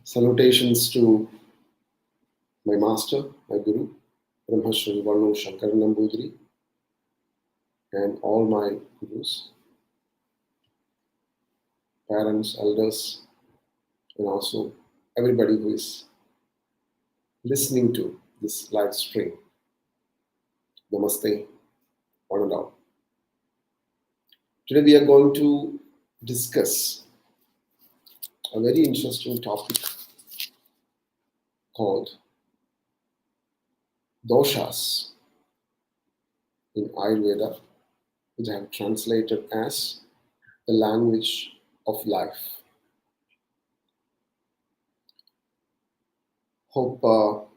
Salutations to my master, my guru, Brahmashri Vallu Shankar Nambudiri, and all my gurus, parents, elders, and also everybody who is listening to this live stream. Namaste, one and all. Today we are going to discuss a very interesting topic called Doshas in Ayurveda, which I have translated as the language of life. Hope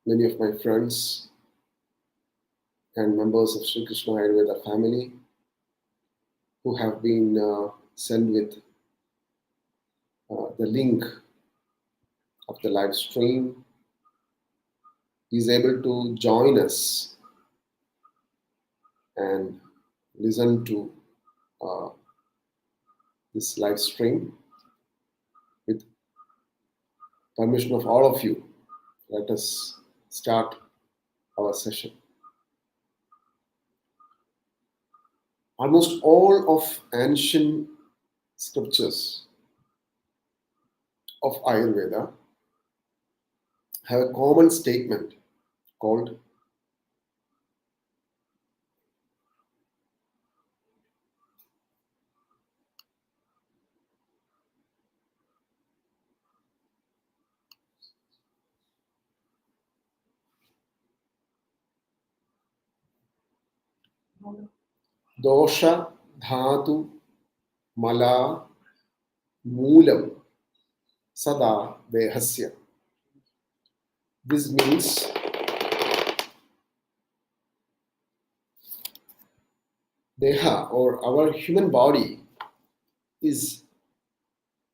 many of my friends and members of Sri Krishna Ayurveda family who have been sent with the link of the live stream is able to join us and listen to this live stream. With permission of all of you, let us start our session. Almost all of ancient scriptures of Ayurveda have a common statement called Dosha Dhatu Mala Moolam Sada Dehasya. This means Deha, or our human body, is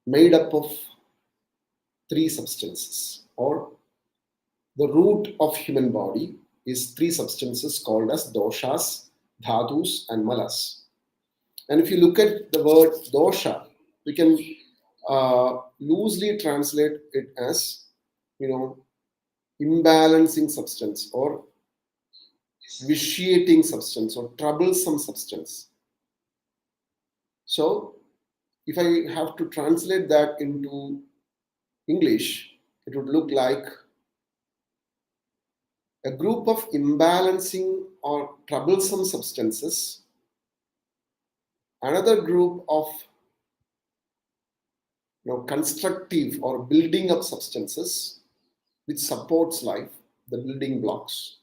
made up of three substances, or the root of human body is three substances called as doshas, dhatus, and malas. And if you look at the word dosha, we can loosely translate it as, imbalancing substance or vitiating substance or troublesome substance. So if I have to translate that into English, it would look like a group of imbalancing or troublesome substances, another group of constructive or building up substances which supports life, the building blocks,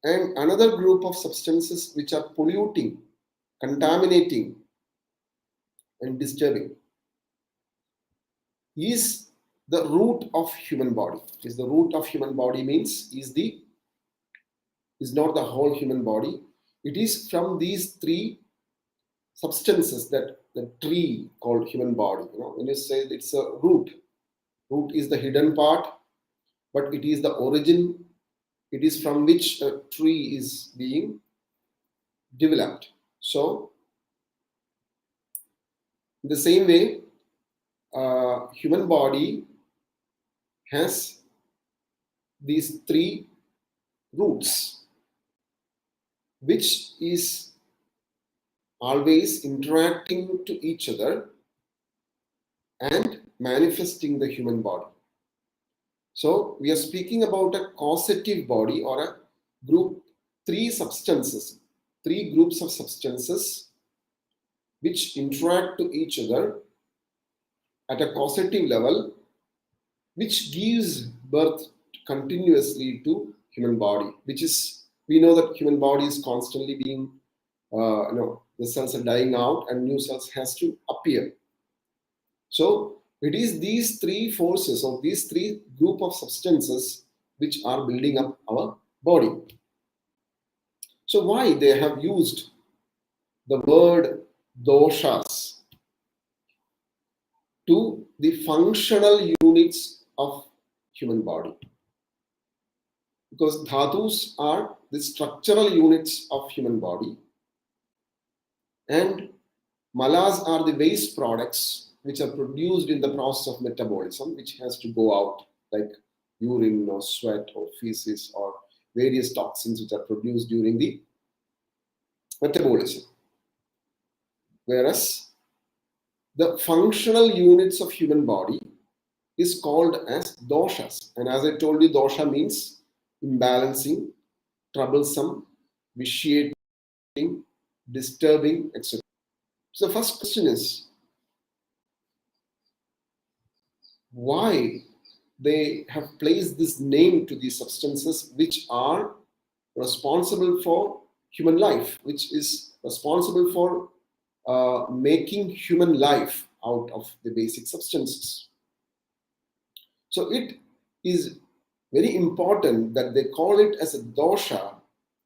and another group of substances which are polluting, contaminating, and disturbing, is the root of human body. Is the root of human body means is not the whole human body. It is from these three substances that the tree called human body. When you say it's a root is the hidden part, but it is the origin. It is from which a tree is being developed. So, in the same way, human body has these three roots, which is always interacting to each other and manifesting the human body. So we are speaking about a causative body, or a group, three groups of substances which interact to each other at a causative level, which gives birth continuously to human body, which is, we know that human body is constantly being, the cells are dying out and new cells has to appear. So it is these three forces, or these three group of substances which are building up our body. So why they have used the word doshas to the functional units of human body? Because dhatus are the structural units of human body, and malas are the waste products which are produced in the process of metabolism, which has to go out, like urine or sweat or feces or various toxins which are produced during the metabolism. Whereas the functional units of human body is called as doshas. And as I told you, dosha means imbalancing, troublesome, vitiating, disturbing, etc. So the first question is, why they have placed this name to these substances which are responsible for human life, which is responsible for making human life out of the basic substances. So it is very important that they call it as a dosha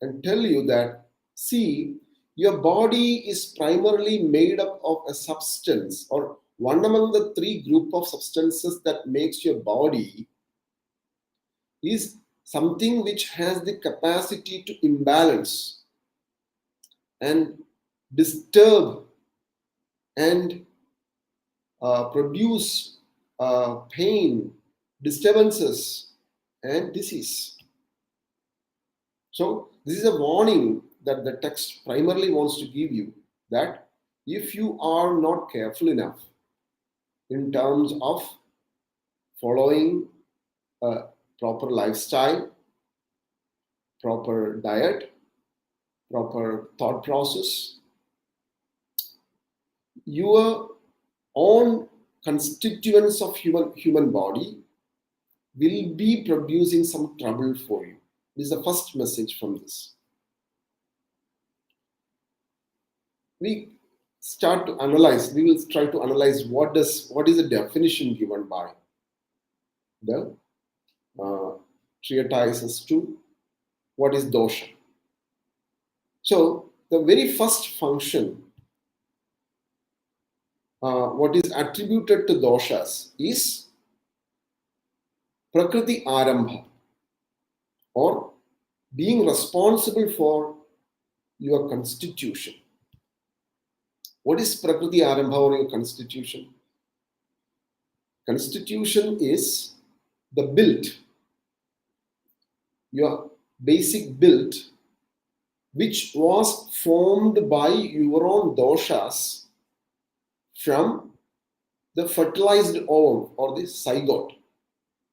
and tell you that, see, your body is primarily made up of a substance, or one among the three group of substances that makes your body is something which has the capacity to imbalance and disturb and produce pain, disturbances, and disease. So this is a warning that the text primarily wants to give you, that if you are not careful enough in terms of following a proper lifestyle, proper diet, proper thought process, your own constituents of human body will be producing some trouble for you. This is the first message from this. We start to analyze, we will try to analyze what is the definition given by the treatise as to what is dosha. So the very first function, what is attributed to doshas is prakriti arambha, or being responsible for your constitution. What is prakriti arambha or your constitution? Constitution is the build, your basic build, which was formed by your own doshas from the fertilized ovum or the zygote.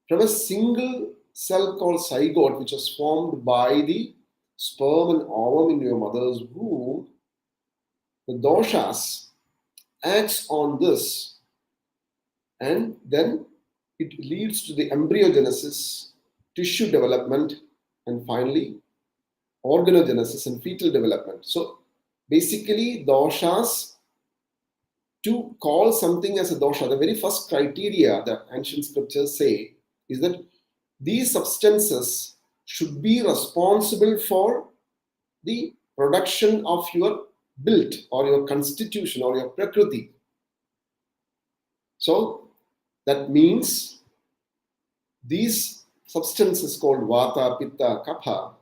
From a single cell called zygote, which was formed by the sperm and ovum in your mother's womb, the doshas acts on this, and then it leads to the embryogenesis, tissue development, and finally organogenesis and fetal development. So basically, doshas, to call something as a dosha, the very first criteria that ancient scriptures say is that these substances should be responsible for the production of your build or your constitution or your prakriti. So that means these substances called VATA, PITTA, KAPHA,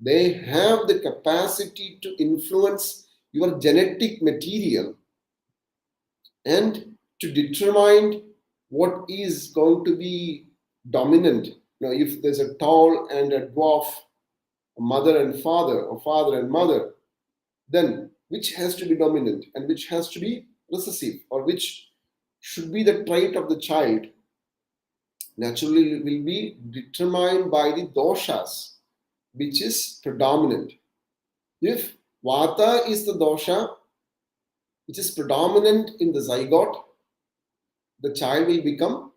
they have the capacity to influence your genetic material and to determine what is going to be dominant. Now, if there's a tall and a dwarf, a mother and father, or father and mother, then which has to be dominant and which has to be recessive, or which should be the trait of the child, naturally will be determined by the doshas, which is predominant. If Vata is the dosha which is predominant in the zygote, the child will become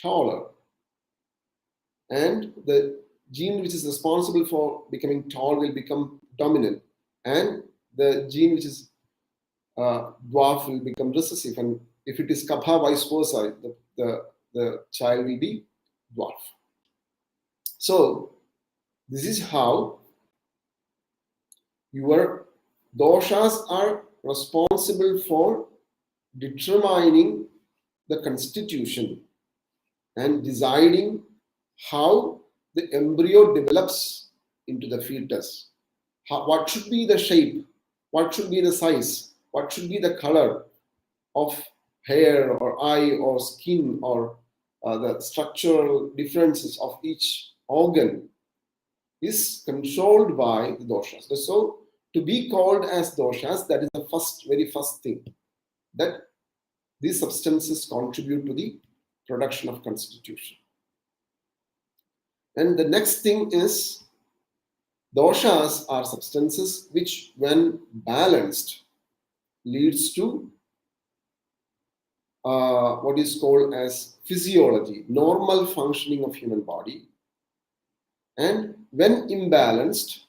taller. And the gene which is responsible for becoming tall will become dominant. And the gene which is dwarf will become recessive. And if it is kapha, vice versa, the child will be dwarf. So this is how your doshas are responsible for determining the constitution and deciding how the embryo develops into the fetus. What should be the shape? What should be the size? What should be the color of hair or eye or skin or the structural differences of each organ is controlled by the doshas. So to be called as doshas, that is the very first thing, that these substances contribute to the production of constitution. And the next thing is, doshas are substances which, when balanced, leads to what is called as physiology, normal functioning of human body. And when imbalanced,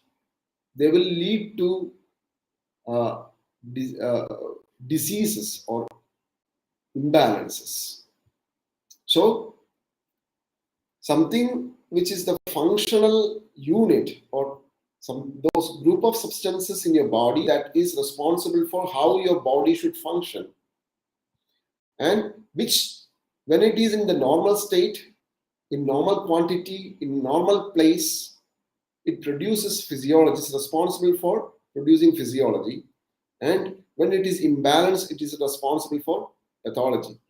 they will lead to diseases or imbalances. So something which is the functional unit or those group of substances in your body that is responsible for how your body should function, and which, when it is in the normal state, in normal quantity, in normal place, it produces physiology, it's responsible for producing physiology. And when it is imbalanced, it is responsible for pathology.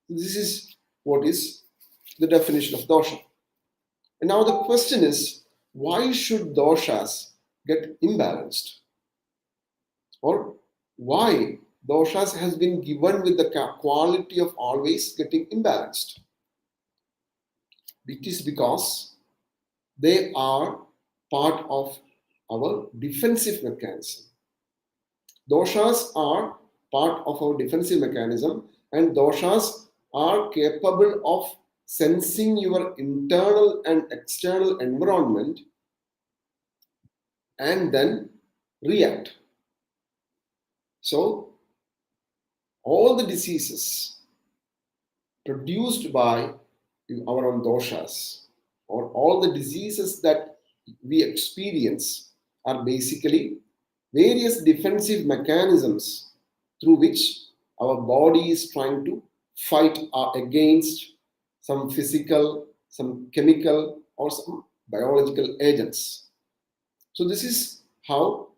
This is what is the definition of dosha. And now the question is, why should doshas get imbalanced? Or why doshas has been given with the quality of always getting imbalanced? It is because they are part of our defensive mechanism. Doshas are part of our defensive mechanism, and doshas are capable of sensing your internal and external environment and then react. So all the diseases produced by our own doshas, or all the diseases that we experience, are basically various defensive mechanisms through which our body is trying to fight against some physical, some chemical, or some biological agents. So this is how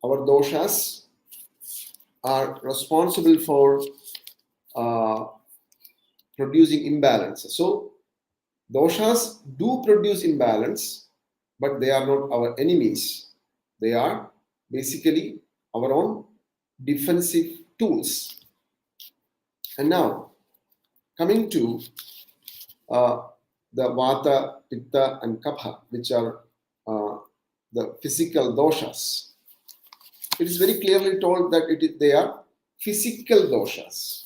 our doshas are responsible for producing imbalances. So doshas do produce imbalance, but they are not our enemies. They are basically our own defensive tools. And now, coming to the VATA, PITTA, and KAPHA, which are the physical doshas. It is very clearly told that they are physical doshas.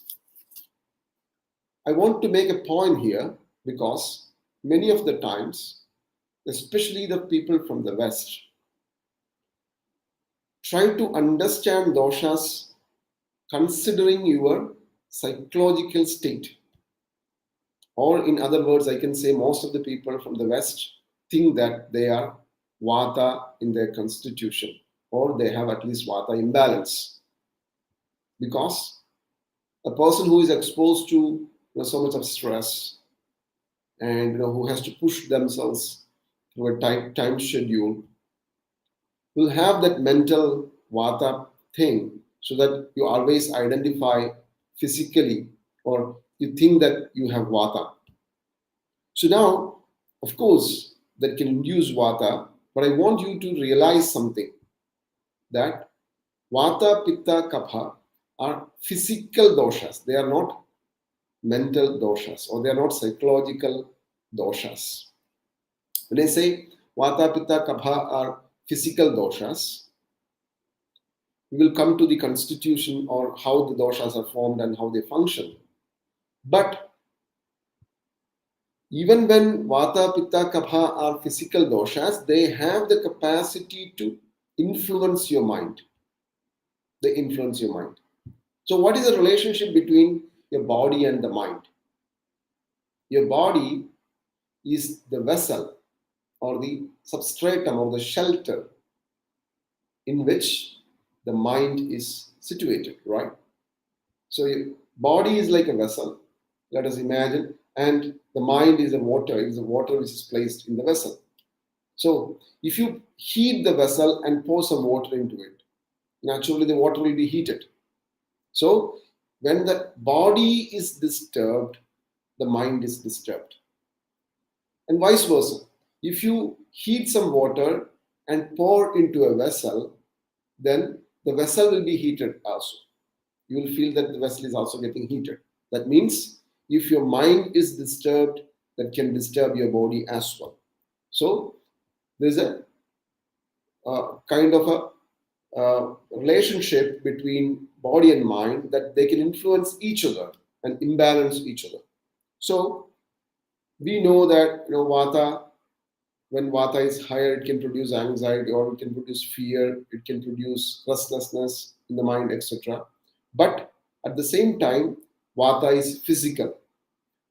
I want to make a point here because many of the times, especially the people from the West, try to understand doshas considering your psychological state. Or in other words, I can say most of the people from the West think that they are vata in their constitution, or they have at least vata imbalance. Because a person who is exposed to so much of stress and who has to push themselves through a time schedule will have that mental vata thing, so that you always identify physically, or you think that you have vata. So now, of course, that can induce vata, but I want you to realize something, that vata, pitta, kapha are physical doshas. They are not mental doshas, or they are not psychological doshas. When I say vata, pitta, kapha are physical doshas, we will come to the constitution or how the doshas are formed and how they function. But even when vata, pitta, kapha are physical doshas, they have the capacity to influence your mind. They influence your mind. So what is the relationship between your body and the mind? Your body is the vessel or the substratum or the shelter in which the mind is situated, right? So your body is like a vessel, let us imagine, and the mind is a water. It is the water which is placed in the vessel. So if you heat the vessel and pour some water into it, naturally the water will be heated. So when the body is disturbed, the mind is disturbed. And vice versa. If you heat some water and pour into a vessel, then the vessel will be heated also. You will feel that the vessel is also getting heated. That means if your mind is disturbed, that can disturb your body as well. So there's a kind of a relationship between body and mind that they can influence each other and imbalance each other. So we know that Vata, when Vata is higher, it can produce anxiety or it can produce fear, it can produce restlessness in the mind, etc. But at the same time, Vata is physical.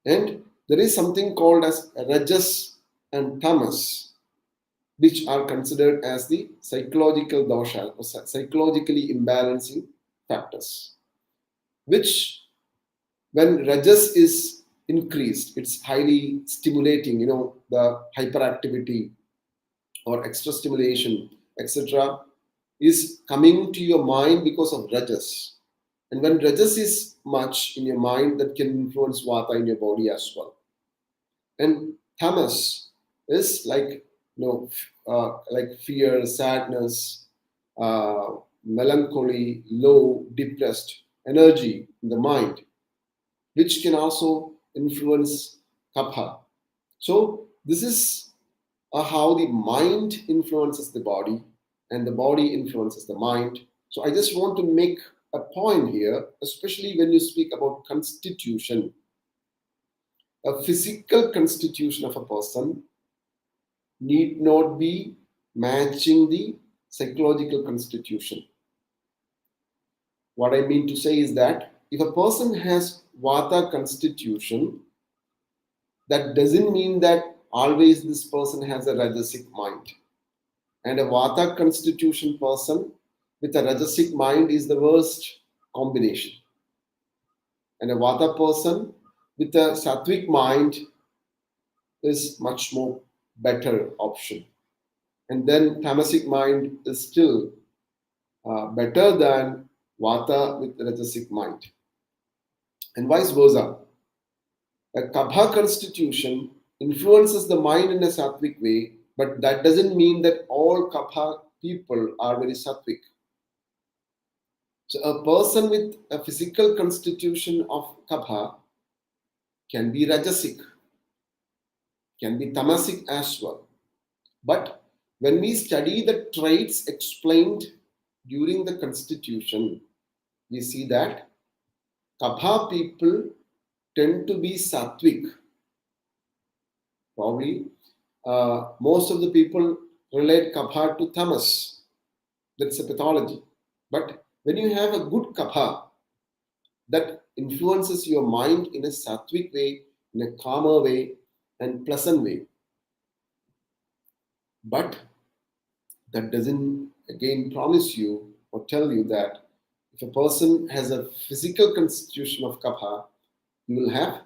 And there is something called as Rajas and Tamas, which are considered as the psychological dosha, or psychologically imbalancing factors, which when Rajas is increased, it's highly stimulating, the hyperactivity or extra stimulation, etc., is coming to your mind because of Rajas. And when Rajas is much in your mind, that can influence Vata in your body as well. And Tamas is like, like fear, sadness, melancholy, low, depressed energy in the mind, which can also influence Kapha. So this is how the mind influences the body and the body influences the mind. So I just want to make a point here, especially when you speak about constitution. A physical constitution of a person need not be matching the psychological constitution. What I mean to say is that if a person has Vata constitution, that doesn't mean that always this person has a Rajasic mind. And a Vata constitution person with a Rajasic mind is the worst combination. And a Vata person with a Sattvic mind is much more better option. And then Tamasic mind is still better than Vata with Rajasic mind. And vice versa. A Kapha constitution influences the mind in a Sattvic way, but that doesn't mean that all Kapha people are very Sattvic. So a person with a physical constitution of Kapha can be Rajasic, can be Tamasic as well. But when we study the traits explained during the constitution, we see that Kapha people tend to be Sattvic. Probably most of the people relate Kapha to Tamas. That's a pathology. But when you have a good Kapha that influences your mind in a Sattvic way, in a calmer way, and pleasant way, but that doesn't again promise you or tell you that if a person has a physical constitution of Kapha, you will have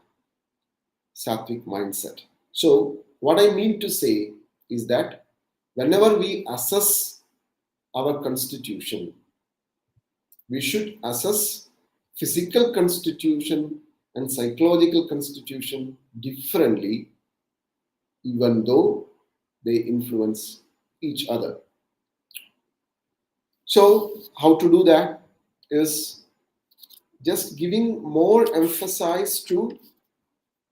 Sattvic mindset. So what I mean to say is that whenever we assess our constitution, we should assess physical constitution and psychological constitution differently, even though they influence each other. So how to do that is just giving more emphasis to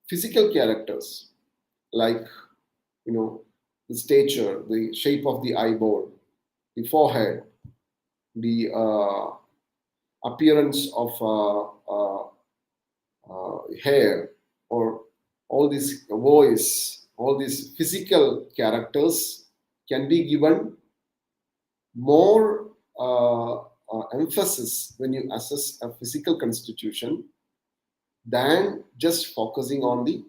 physical characters, like the stature, the shape of the eyeball, the forehead, the appearance of hair, or all this voice, all these physical characters can be given more emphasis when you assess a physical constitution than just focusing on the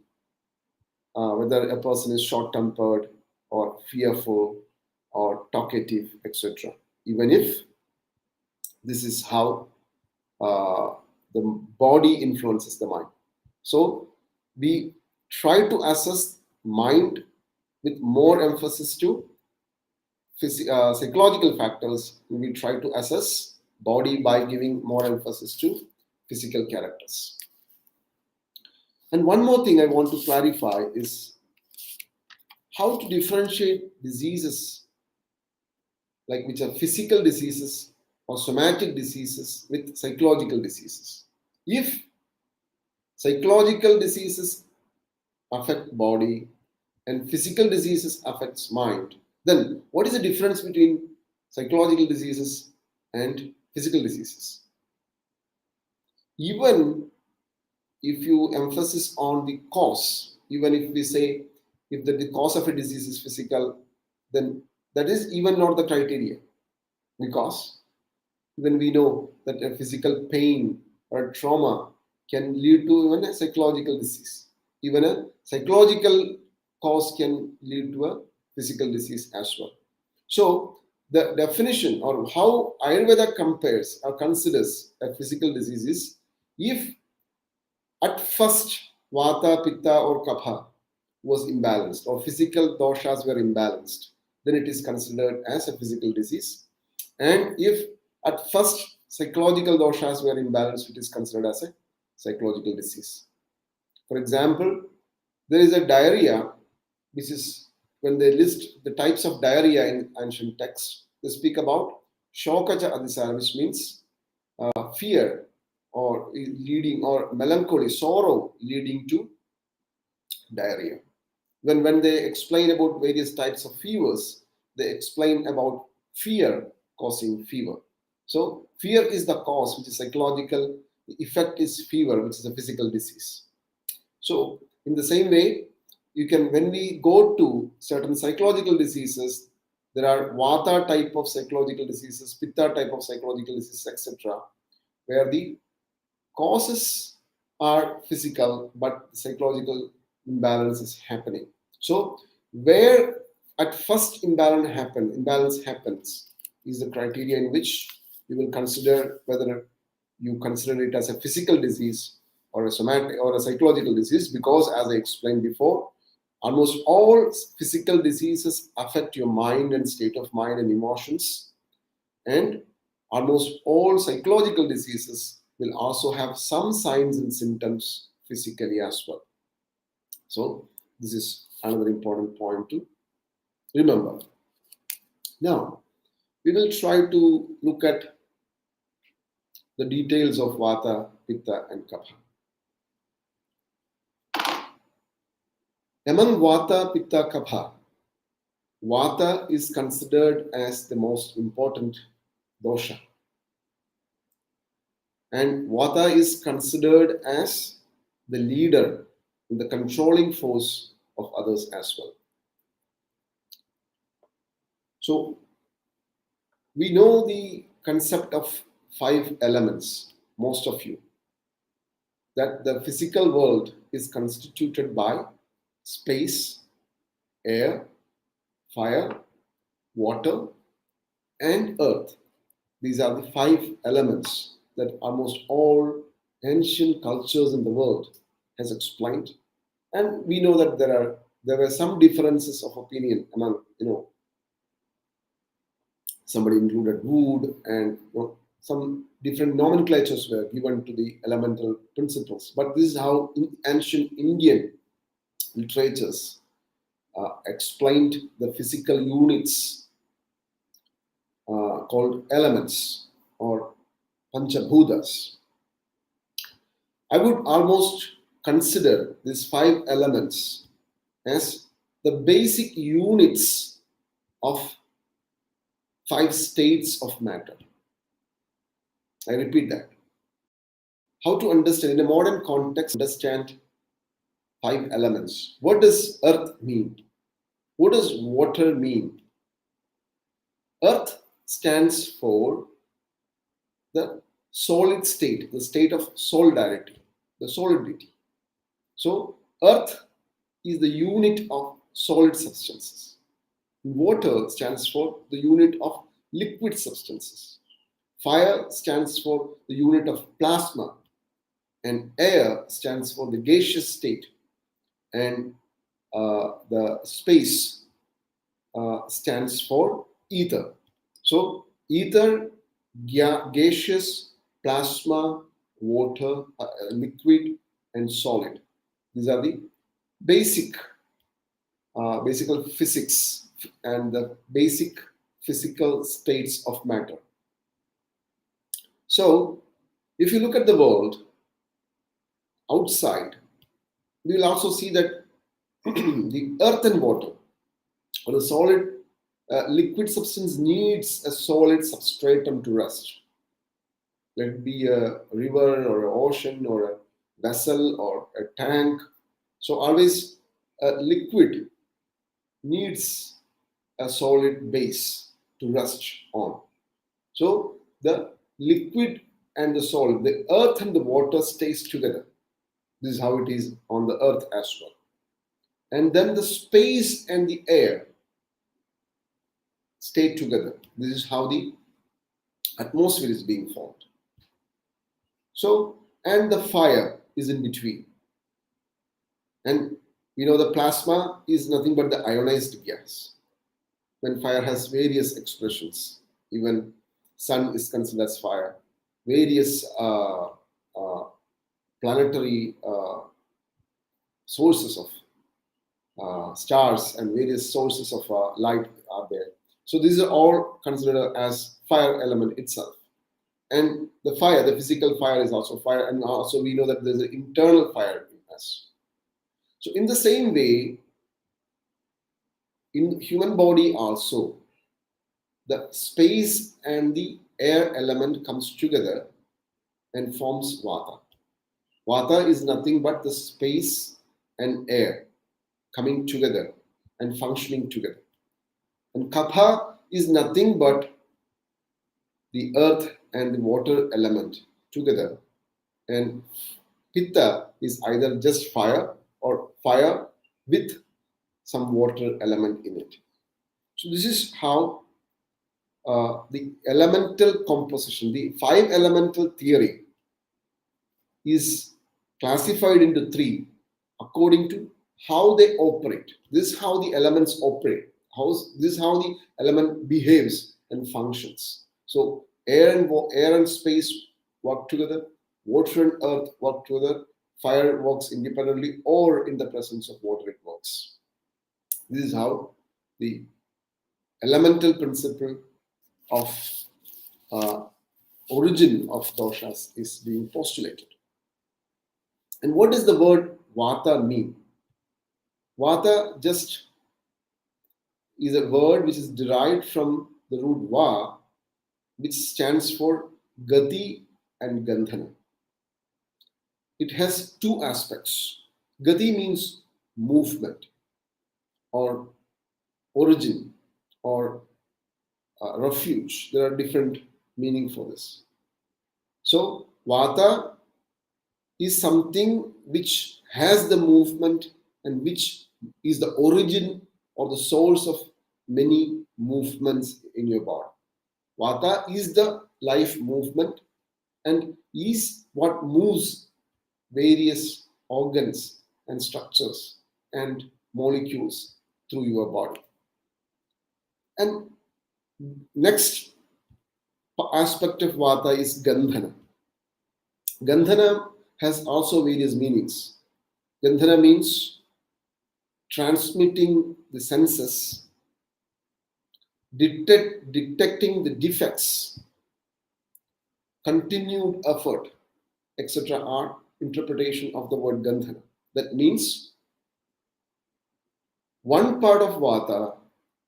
whether a person is short-tempered or fearful or talkative, etc. Even if this is how the body influences the mind. So we try to assess mind with more emphasis to psychological factors. We try to assess body by giving more emphasis to physical characters. And one more thing I want to clarify is how to differentiate diseases, like which are physical diseases or somatic diseases, with psychological diseases. If psychological diseases affect body and physical diseases affects mind, then what is the difference between psychological diseases and physical diseases? Even if you emphasize on the cause, even if we say if the cause of a disease is physical, then that is even not the criteria, because even we know that a physical pain or a trauma can lead to even a psychological disease. Even a psychological cause can lead to a physical disease as well. So the definition or how Ayurveda compares or considers a physical disease is if at first Vata, Pitta or Kapha was imbalanced or physical doshas were imbalanced, then it is considered as a physical disease. And if at first psychological doshas were imbalanced, it is considered as a psychological disease. For example, there is a diarrhea, which is when they list the types of diarrhea in ancient texts, they speak about shokaja adisara, which means fear or leading or melancholy, sorrow leading to diarrhea. When they explain about various types of fevers, they explain about fear causing fever. So fear is the cause, which is psychological. The effect is fever, which is a physical disease. So in the same way, you can, when we go to certain psychological diseases, there are Vata type of psychological diseases, Pitta type of psychological diseases, etc., where the causes are physical, but psychological imbalance is happening. So where at first imbalance happens is the criteria in which you will consider whether you consider it as a physical disease or a somatic or a psychological disease, because as I explained before, almost all physical diseases affect your mind and state of mind and emotions, and almost all psychological diseases will also have some signs and symptoms physically as well. So this is another important point to remember. Now, we will try to look at the details of Vata, Pitta and Kapha. Among Vata, Pitta, Kapha, Vata is considered as the most important dosha. And Vata is considered as the leader, the controlling force of others as well. So we know the concept of 5 elements, most of you, that the physical world is constituted by space, air, fire, water, and earth. These are the 5 elements that almost all ancient cultures in the world has explained. And we know that there were some differences of opinion among, somebody included wood, and some different nomenclatures were given to the elemental principles. But this is how ancient Indian literatures explained the physical units called elements or panchabhutas. I would almost consider these 5 elements as the basic units of 5 states of matter. I repeat that. How to understand, in a modern context, understand 5 elements. What does earth mean? What does water mean? Earth stands for the solid state, the state of solidarity, the solidity. So earth is the unit of solid substances. Water stands for the unit of liquid substances. Fire stands for the unit of plasma. And air stands for the gaseous state. And the space stands for ether. So ether, gaseous, plasma, water, liquid, and solid. These are the basic physics and the basic physical states of matter. So, if you look at the world outside, we will also see that the earth and water, or the solid liquid substance, needs a solid substratum to rest. Let it be a river or an ocean or a vessel or a tank. So always a liquid needs a solid base to rest on. So the liquid and the solid, the earth and the water stays together. This is how it is on the earth as well. And then the space and the air stay together. This is how the atmosphere is being formed. So, and the fire is in between. And we know the plasma is nothing but the ionized gas. When fire has various expressions, even sun is considered as fire. Various planetary sources of stars and various sources of light are there. So these are all considered as fire element itself. And the fire, the physical fire, is also fire, and also we know that there's an internal fire in us. So in the same way, in human body also, the space and the air element comes together and forms Vata. Vata is nothing but the space and air coming together and functioning together. And Kapha is nothing but the earth and the water element together. And Pitta is either just fire or fire with some water element in it. So this is how the elemental composition, the 5 elemental theory, is classified into 3 according to how they operate. This is how the elements operate. This is how the element behaves and functions. So air and space work together, water and earth work together, fire works independently, or in the presence of water it works. This is how the elemental principle of origin of doshas is being postulated. And what does the word Vata mean? Vata just is a word which is derived from the root Va, which stands for Gati and Gandhana. It has 2 aspects. Gati means movement or origin or refuge. There are different meanings for this. So Vata is something which has the movement and which is the origin or the source of many movements in your body. Vata is the life movement and is what moves various organs and structures and molecules through your body. And next aspect of Vata is Gandhana. Gandhana has also various meanings. Gandhana means transmitting the senses, detecting the defects, continued effort, etc. are interpretation of the word Gandhana. That means one part of Vata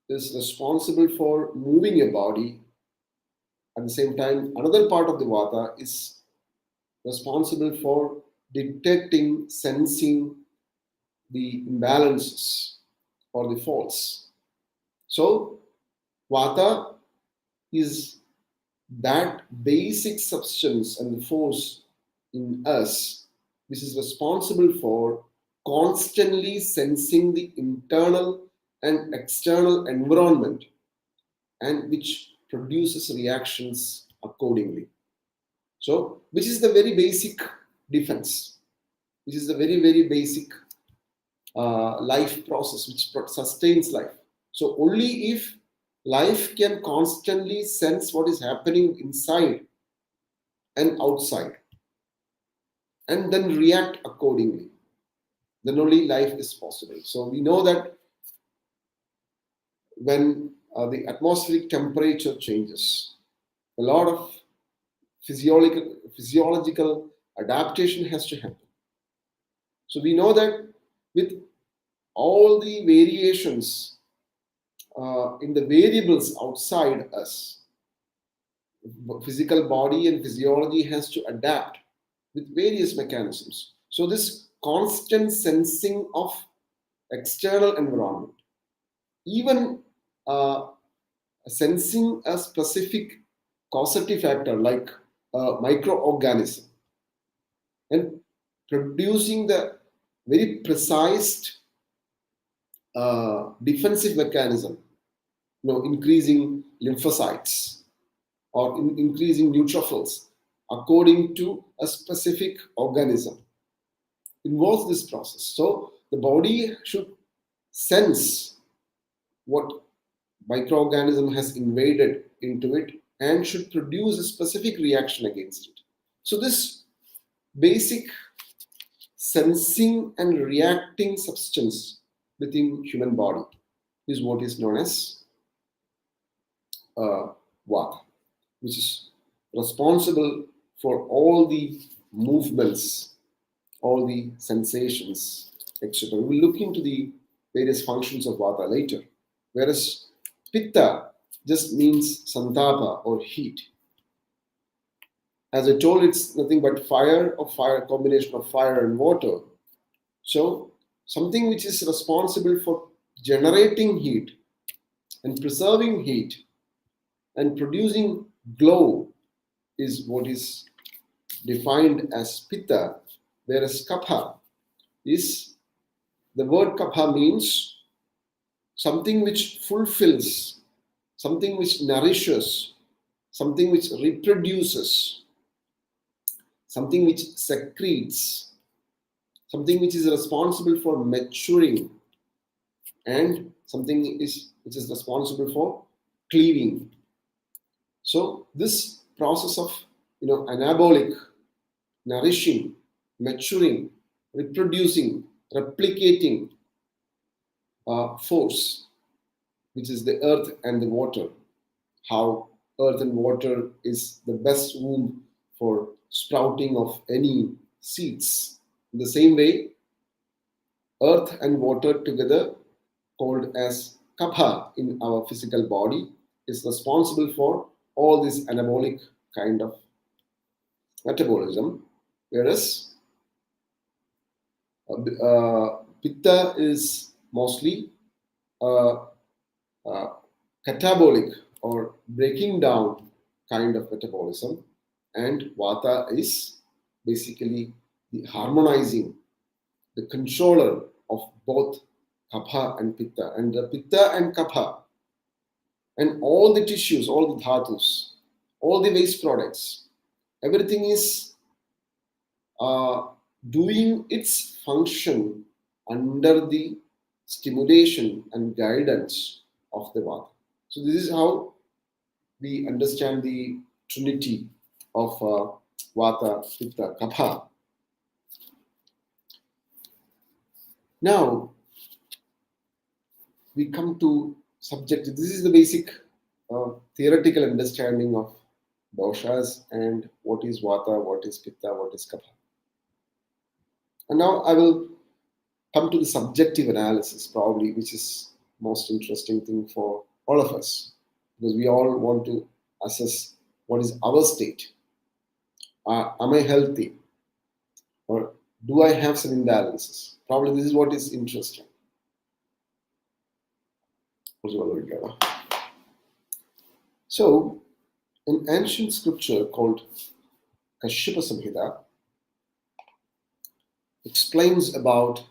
is responsible for moving your body. At the same time, another part of the Vata is responsible for detecting, sensing the imbalances or the faults. So, Vata is that basic substance and the force in us which is responsible for constantly sensing the internal and external environment and which produces reactions accordingly. So, which is the very basic defense, which is the very, very basic life process which sustains life. So, only if life can constantly sense what is happening inside and outside, and then react accordingly. Then only life is possible. So we know that when the atmospheric temperature changes, a lot of physiological adaptation has to happen. So we know that with all the variations in the variables outside us, physical body and physiology has to adapt with various mechanisms. So this constant sensing of external environment, even uh, sensing a specific causative factor like a microorganism, and producing the very precise defensive mechanism, increasing lymphocytes or increasing neutrophils according to a specific organism involves this process. So the body should sense what microorganism has invaded into it and should produce a specific reaction against it. So this basic sensing and reacting substance within human body is what is known as VATA, which is responsible for all the movements, all the sensations, etc. We will look into the various functions of VATA later. Whereas PITTA just means santapa or heat. As I told, it's nothing but fire combination of fire and water. So something which is responsible for generating heat and preserving heat and producing glow is what is defined as PITTA, whereas KAPHA is, the word KAPHA means something which fulfills, something which nourishes, something which reproduces, something which secretes, something which is responsible for maturing, and something which is responsible for cleaving. So this process of anabolic, nourishing, maturing, reproducing, replicating force, which is the earth and the water, how earth and water is the best womb for sprouting of any seeds. In the same way, earth and water together, called as KAPHA in our physical body, is responsible for all this anabolic kind of metabolism, whereas PITTA is mostly catabolic or breaking down kind of metabolism, and VATA is basically the harmonizing, the controller of both KAPHA and PITTA. And the PITTA and KAPHA and all the tissues, all the dhatus, all the waste products, everything is doing its function under the stimulation and guidance of the VATA. So this is how we understand the trinity of VATA, PITTA, KAPHA. Now we come to subject. This is the basic theoretical understanding of doshas and what is VATA, what is PITTA, what is KAPHA. And now I will come to the subjective analysis, probably, which is most interesting thing for all of us, because we all want to assess what is our state. Am I healthy, or do I have some imbalances? Probably this is what is interesting. So, an ancient scripture called Kashyapa Samhita explains about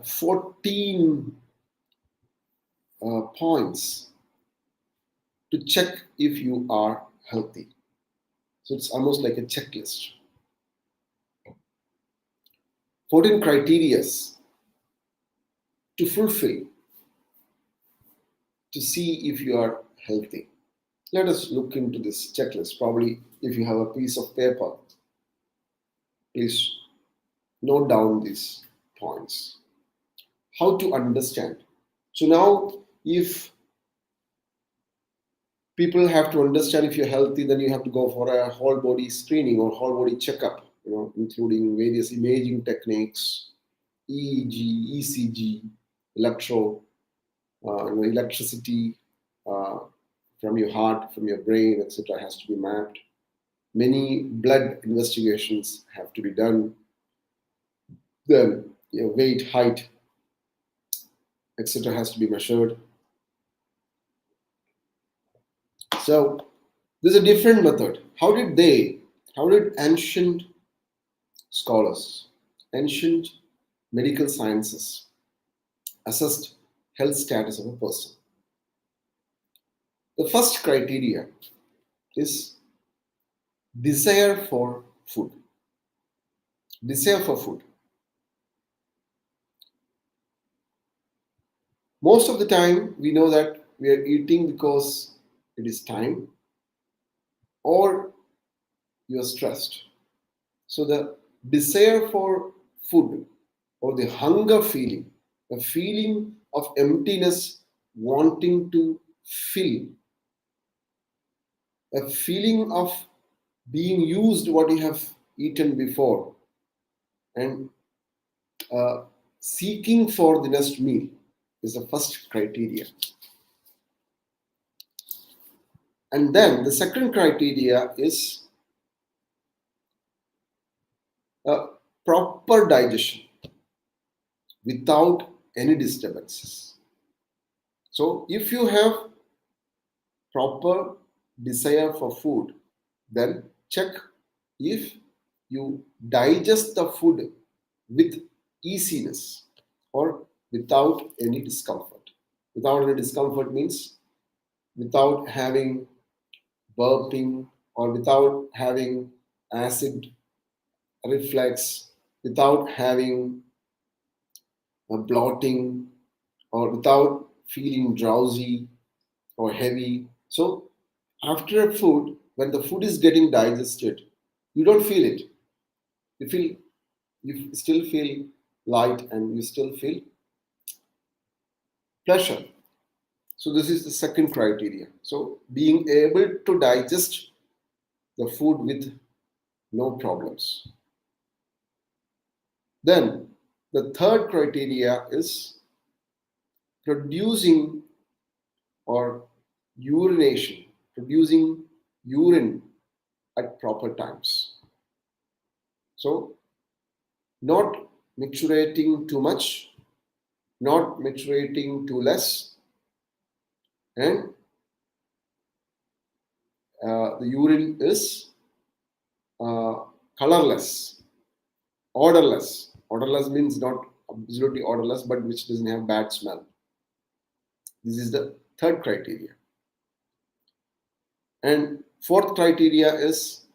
14 points to check if you are healthy. So it's almost like a checklist. 14 criteria to fulfill to see if you are healthy. Let us look into this checklist. Probably, if you have a piece of paper, please note down these points. How to understand. So now, if people have to understand if you're healthy, then you have to go for a whole body screening or whole body checkup, including various imaging techniques, EEG, ECG, electricity uh, from your heart, from your brain, etc., has to be mapped. Many blood investigations have to be done. Then your weight, height, etc., has to be measured. So there's a different method. How did ancient scholars, ancient medical sciences assessed health status of a person? The first criteria is desire for food. Desire for food. Most of the time, we know that we are eating because it is time or you are stressed. So the desire for food or the hunger feeling, a feeling of emptiness, wanting to fill, a feeling of being used what you have eaten before, and seeking for the next meal is the first criteria. And then the second criteria is proper digestion without any disturbances. So if you have proper desire for food, then check if you digest the food with easiness or without any discomfort. Without any discomfort means without having burping or without having acid reflux, without having a bloating, or without feeling drowsy or heavy. So after food, when the food is getting digested, you don't feel it. You still feel light and you still feel pleasure. So this is the second criteria. So being able to digest the food with no problems. Then the third criteria is producing or urination, producing urine at proper times. So not maturating too much, not maturating too less, and the urine is colorless, odorless. Odorless means not absolutely odorless, but which doesn't have bad smell. This is the third criteria. And fourth criteria is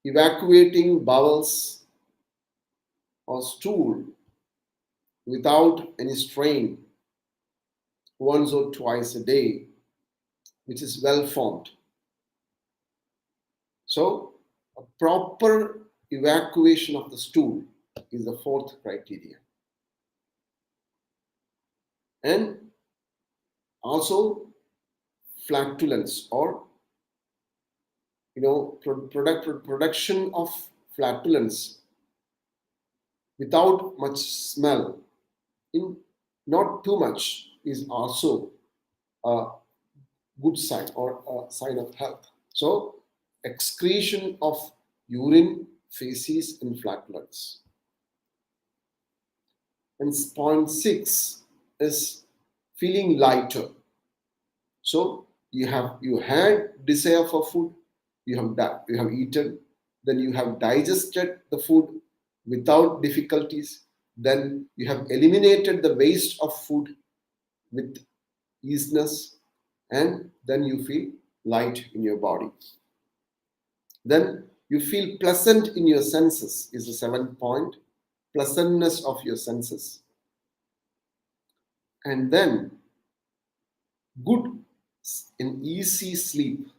evacuating bowels or stool without any strain once or twice a day, which is well formed. So a proper evacuation of the stool is the fourth criteria. And also flatulence or production of flatulence without much smell, in not too much, is also a good sign or a sign of health. So excretion of urine, feces, and flatulence. And point 6 is feeling lighter. So you had desire for food, you have eaten, then you have digested the food without difficulties, then you have eliminated the waste of food with easiness, and then you feel light in your body. Then you feel pleasant in your senses is the 7th point, pleasantness of your senses. And then good an easy sleep,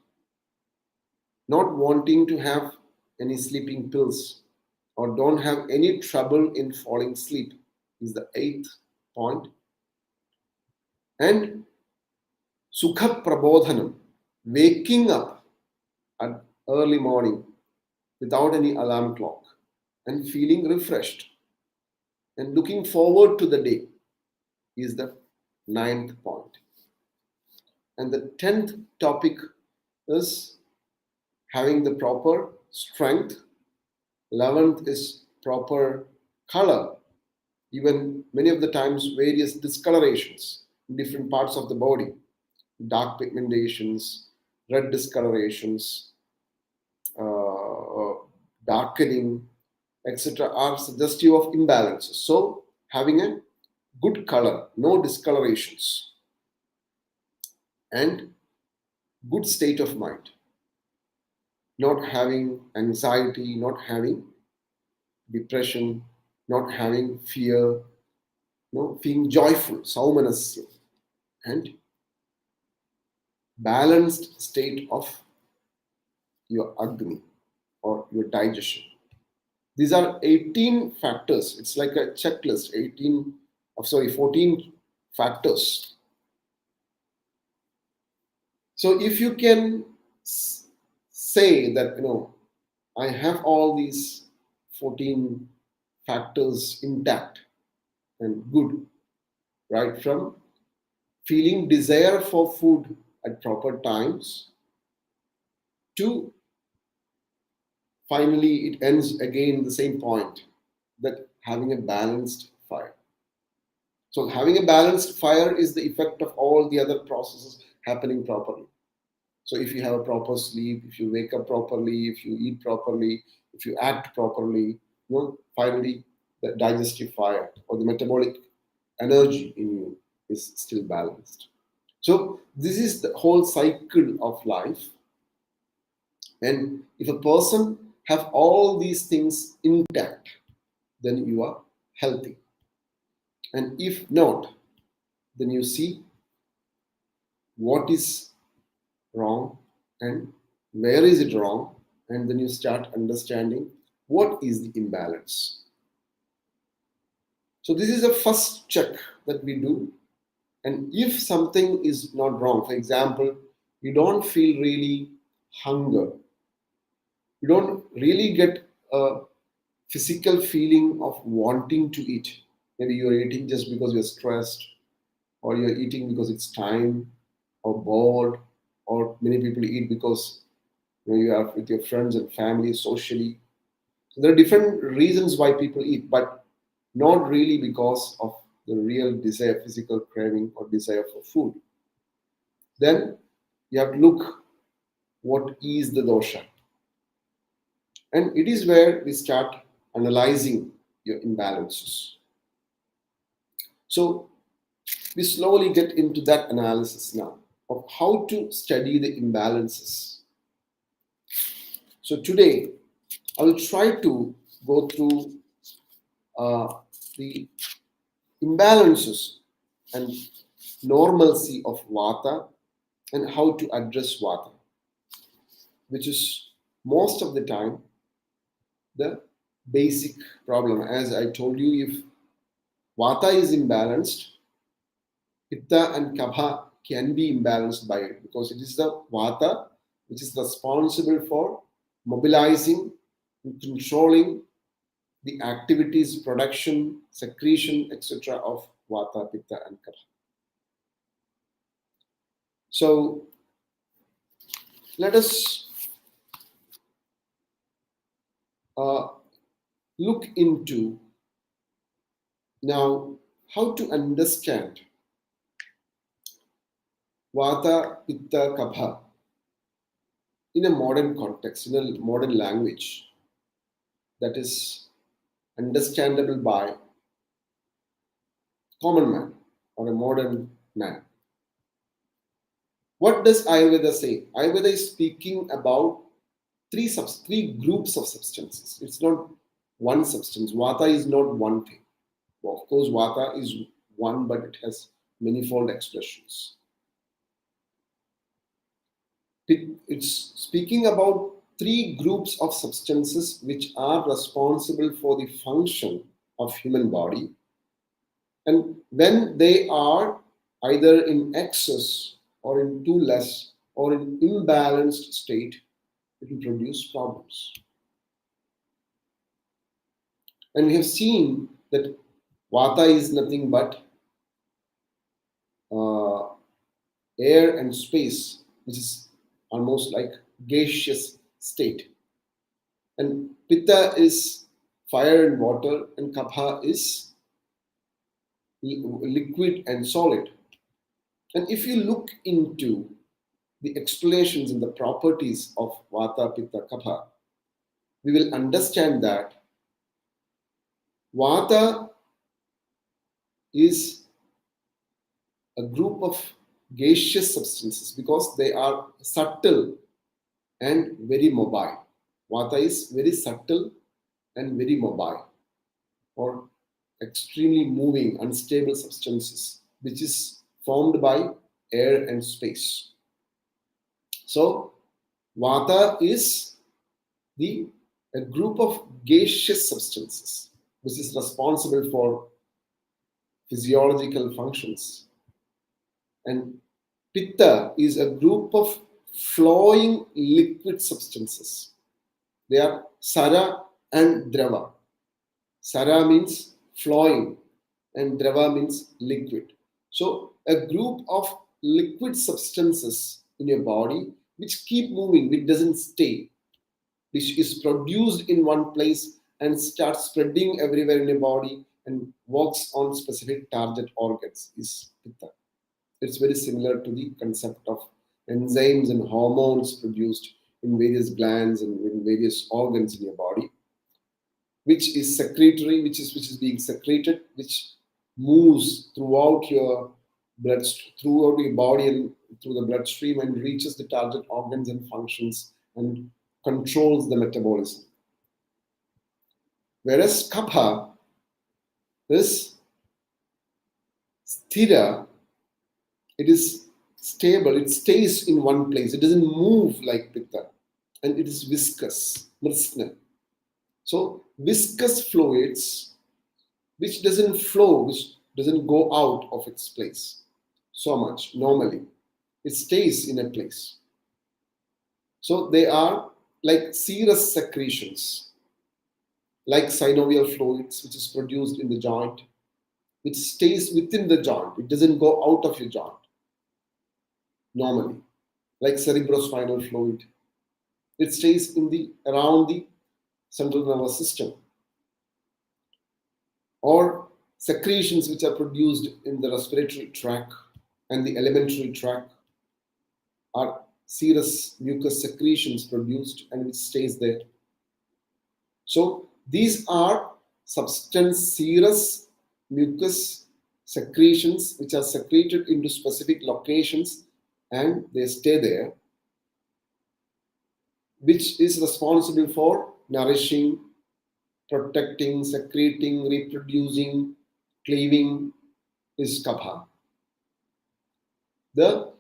not wanting to have any sleeping pills or don't have any trouble in falling asleep is the 8th point. And Sukha Prabodhanam, waking up at early morning without any alarm clock and feeling refreshed and looking forward to the day is the 9th point. And the 10th topic is having the proper strength. 11th is proper color. Even many of the times various discolorations in different parts of the body, dark pigmentations, red discolorations, darkening, etc. are suggestive of imbalances. So having a good color, no discolorations, and good state of mind, not having anxiety, not having depression, not having fear, being joyful, saumanasya, and balanced state of your agni or your digestion. These are 18 factors. It's like a checklist, 14 factors. So if you can say that, I have all these 14 factors intact and good, right from feeling desire for food at proper times to finally it ends again the same point, that having a balanced fire. So having a balanced fire is the effect of all the other processes happening properly. So if you have a proper sleep, if you wake up properly, if you eat properly, if you act properly, finally the digestive fire or the metabolic energy in you is still balanced. So this is the whole cycle of life. And if a person have all these things intact, then you are healthy. And if not, then you see what is wrong and where is it wrong, and then you start understanding what is the imbalance. So this is the first check that we do. And if something is not wrong, for example, you don't feel really hunger, you don't really get a physical feeling of wanting to eat. Maybe you're eating just because you're stressed, or you're eating because it's time, or bored, or many people eat because you are with your friends and family socially. So there are different reasons why people eat, but not really because of the real desire, physical craving or desire for food. Then you have to look what is the dosha. And it is where we start analyzing your imbalances. So we slowly get into that analysis now of how to study the imbalances. So today I will try to go through the imbalances and normalcy of Vata and how to address Vata, which is most of the time the basic problem. As I told you, if Vata is imbalanced, PITTA and KAPHA can be imbalanced by it, because it is the Vata which is responsible for mobilizing and controlling the activities, production, secretion, etc. of Vata, Pitta, and Kapha. So let us look into now how to understand Vata, Pitta, Kapha in a modern context, in a modern language that is understandable by common man or a modern man. What does Ayurveda say? Ayurveda is speaking about three groups of substances. It's not one substance. Vata is not one thing. Well, of course, Vata is one, but it has manifold expressions. It's speaking about three groups of substances which are responsible for the function of human body, and when they are either in excess or in too less or in imbalanced state, it will produce problems. And we have seen that Vata is nothing but uh, air and space, which is almost like gaseous state. And Pitta is fire and water, and Kapha is liquid and solid. And if you look into the explanations and the properties of Vata, Pitta, Kapha, we will understand that Vata is a group of gaseous substances because they are subtle and very mobile. Vata is very subtle and very mobile, or extremely moving, unstable substances, which is formed by air and space. So, Vata is a group of gaseous substances which is responsible for physiological functions. And Pitta is a group of flowing liquid substances. They are Sara and Drava. Sara means flowing and Drava means liquid. So a group of liquid substances in your body which keep moving, which doesn't stay, which is produced in one place and starts spreading everywhere in your body and works on specific target organs is Pitta. It's very similar to the concept of enzymes and hormones produced in various glands and in various organs in your body, which is secretory, which is being secreted, which moves throughout your blood, throughout your body and through the bloodstream and reaches the target organs and functions and controls the metabolism. Whereas Kapha is sthira, it is stable, it stays in one place, it doesn't move like Pitta, and it is viscous, mrsna. So viscous fluids which doesn't flow, which doesn't go out of its place so much normally, it stays in a place. So they are like serous secretions, like synovial fluids, which is produced in the joint, which stays within the joint, it doesn't go out of your joint normally, like cerebrospinal fluid. It stays in the around the central nervous system. Or secretions which are produced in the respiratory tract and the alimentary tract are serous mucus secretions produced and which stays there. So these are substance serous mucus secretions which are secreted into specific locations and they stay there, which is responsible for nourishing, protecting, secreting, reproducing, cleaving is Kapha. The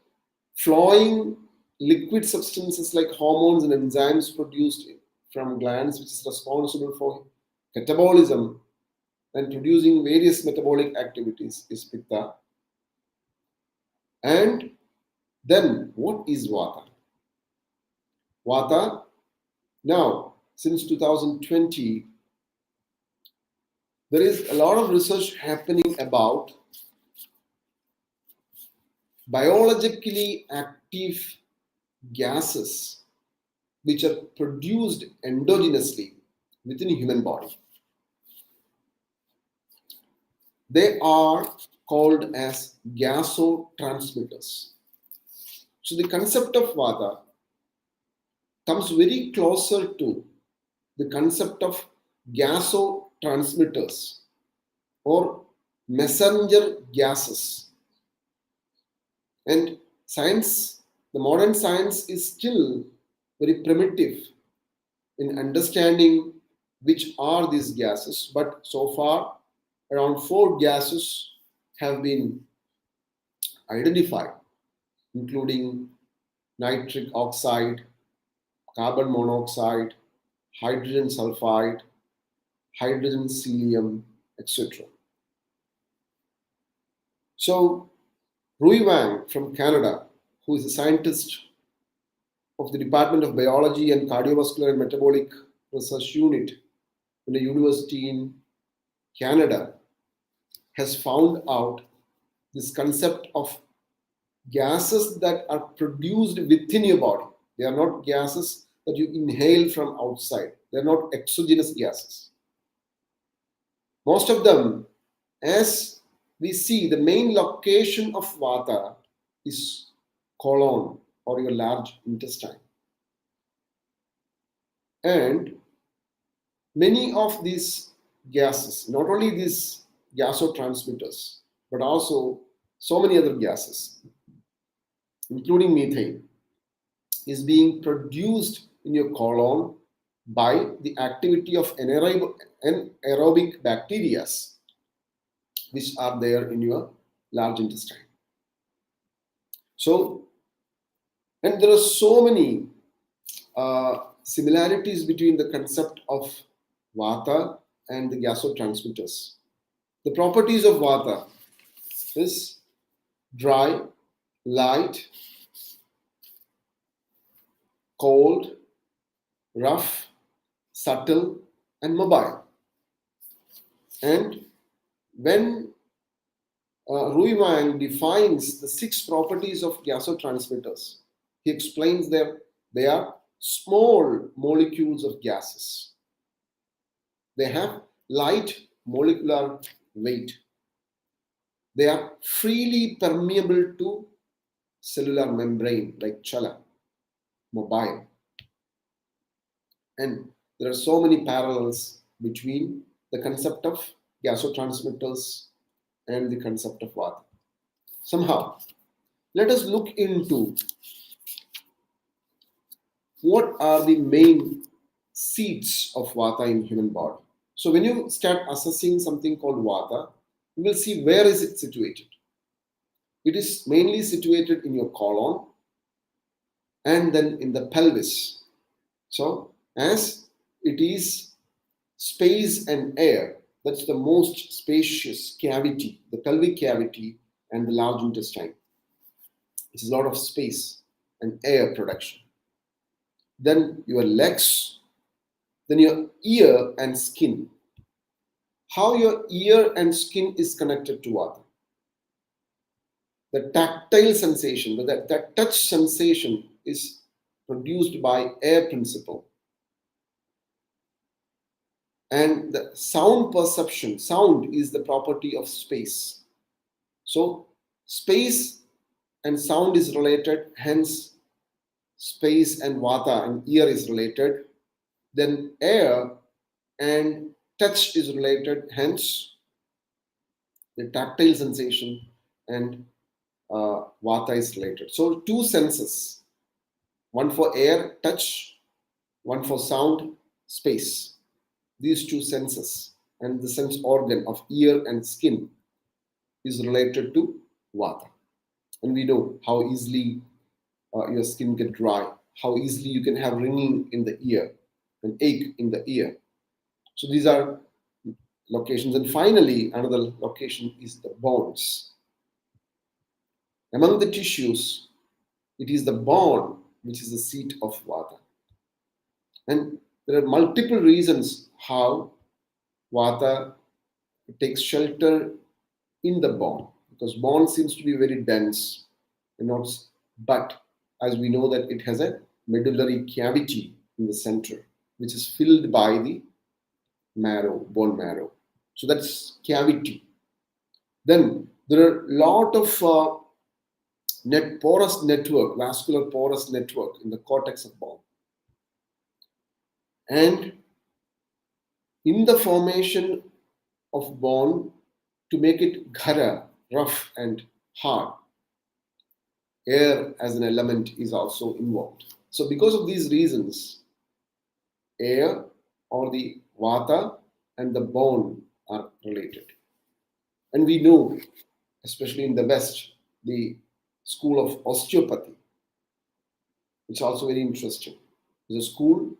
flowing liquid substances like hormones and enzymes produced from glands, which is responsible for catabolism and producing various metabolic activities, is Pitta. And then what is Vata? Vata, now since 2020, there is a lot of research happening about biologically active gases which are produced endogenously within a human body. They are called as gasotransmitters. So the concept of Vata comes very closer to the concept of gasotransmitters or messenger gases. And science, the modern science is still very primitive in understanding which are these gases, but so far around 4 gases have been identified, including nitric oxide, carbon monoxide, hydrogen sulfide, hydrogen cesium, etc. So, Rui Wang from Canada, who is a scientist of the Department of Biology and Cardiovascular and Metabolic Research Unit in a university in Canada, has found out this concept of gases that are produced within your body. They are not gases that you inhale from outside. They are not exogenous gases. Most of them, as we see, the main location of Vata is colon or your large intestine. And many of these gases, not only these gasotransmitters, but also so many other gases, including methane, is being produced in your colon by the activity of anaerobic bacteria which are there in your large intestine. So, and there are so many similarities between the concept of Vata and the gasotransmitters. The properties of Vata is dry, light, cold, rough, subtle, and mobile. And when Rui Wang defines the 6 properties of gasotransmitters, he explains that they are small molecules of gases. They have light molecular weight. They are freely permeable to cellular membrane like chala, mobile. And there are so many parallels between the concept of gasotransmitters and the concept of Vata. Somehow, let us look into what are the main seats of Vata in human body. So when you start assessing something called Vata, you will see where is it situated. It is mainly situated in your colon and then in the pelvis. So as it is space and air, that's the most spacious cavity, the pelvic cavity and the large intestine. It's a lot of space and air production. Then your legs, then your ear and skin. How your ear and skin is connected to Vata. The tactile sensation, that touch sensation is produced by air principle. And the sound perception, sound is the property of space. So space and sound is related, hence space and Vata and ear is related. Then air and touch is related, hence the tactile sensation and Vata is related. So 2 senses, one for air, touch, one for sound, space. These 2 senses and the sense organ of ear and skin is related to Vata. And we know how easily your skin get dry, how easily you can have ringing in the ear, an ache in the ear. So these are locations. And finally, another location is the bones. Among the tissues, it is the bone which is the seat of Vata. And there are multiple reasons how Vata takes shelter in the bone, because bone seems to be very dense, but as we know that it has a medullary cavity in the center, which is filled by the marrow, bone marrow. So that's cavity. Then there are a lot of porous network, vascular porous network in the cortex of bone. And in the formation of bone, to make it ghara, rough and hard, air as an element is also involved. So because of these reasons, air or the Vata and the bone are related. And we know, especially in the West, the school of osteopathy, It's also very interesting. It's a school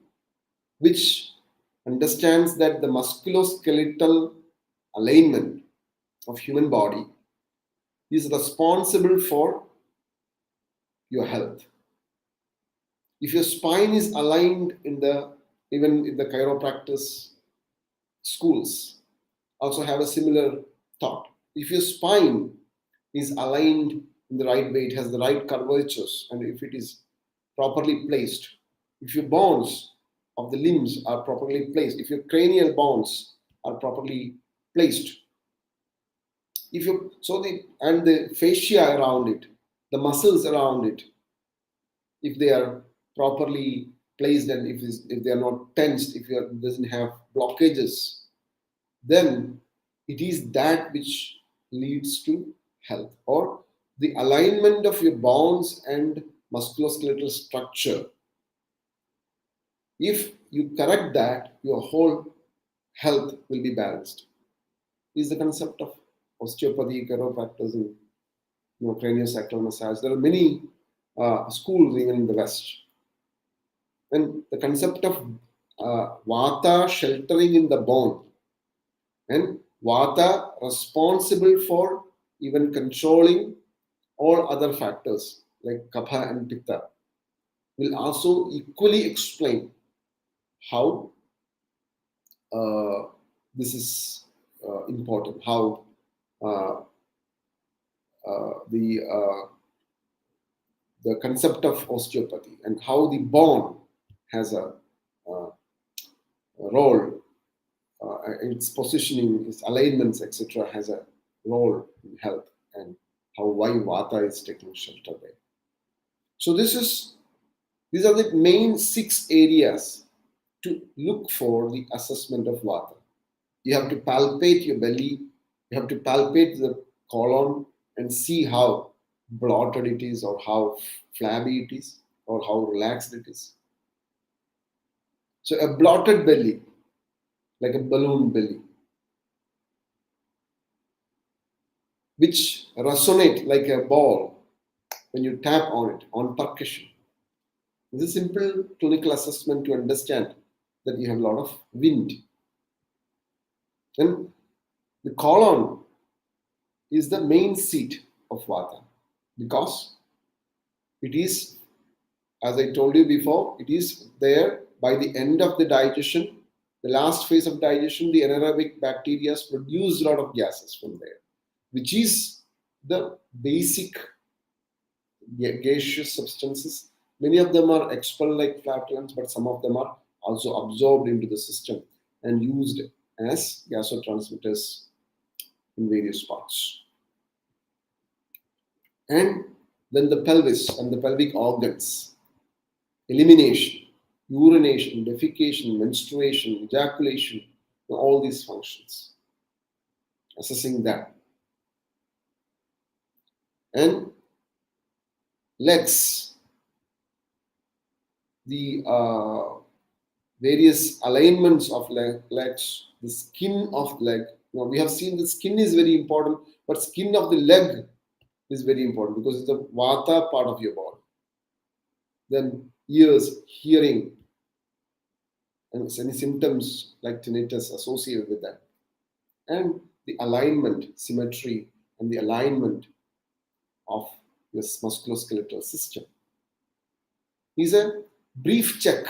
which understands that the musculoskeletal alignment of human body is responsible for your health. If your spine is aligned even in the chiropractic schools also have a similar thought. If your spine is aligned in the right way, it has the right curvatures, and if it is properly placed, if your bones of the limbs are properly placed, if your cranial bones are properly placed, if you and the fascia around it, the muscles around it, if they are properly placed and if they are not tensed, if it doesn't have blockages, then it is that which leads to health, or the alignment of your bones and musculoskeletal structure. If you correct that, your whole health will be balanced. Is the concept of osteopathy, chiropractic, and craniosacral massage. There are many schools even in the West. And the concept of VATA sheltering in the bone and VATA responsible for even controlling all other factors like KAPHA and PITTA will also equally explain how this is important, how the concept of osteopathy and how the bone has a role, its positioning, its alignments, etc., has a role in health, and why Vata is taking shelter there. So these are the main 6 areas to look for the assessment of Vata. You have to palpate your belly, you have to palpate the colon and see how bloated it is, or how flabby it is, or how relaxed it is. So a bloated belly, like a balloon belly, which resonate like a ball when you tap on it, on percussion. This is a simple clinical assessment to understand that you have a lot of wind. Then the colon is the main seat of Vata, because it is, as I told you before, it is there by the end of the digestion, the last phase of digestion. The anaerobic bacteria produce a lot of gases from there, which is the basic gaseous substances. Many of them are expelled like flatulence, but some of them are also absorbed into the system and used as gasotransmitters in various parts. And then the pelvis and the pelvic organs, elimination, urination, defecation, menstruation, ejaculation, all these functions. Assessing that. And legs, the various alignments of legs, the skin of leg. Now we have seen the skin is very important, but skin of the leg is very important because it's the Vata part of your body. Then ears, hearing, and any symptoms like tinnitus associated with that. And the alignment, symmetry, and the alignment of this musculoskeletal system. Is a brief check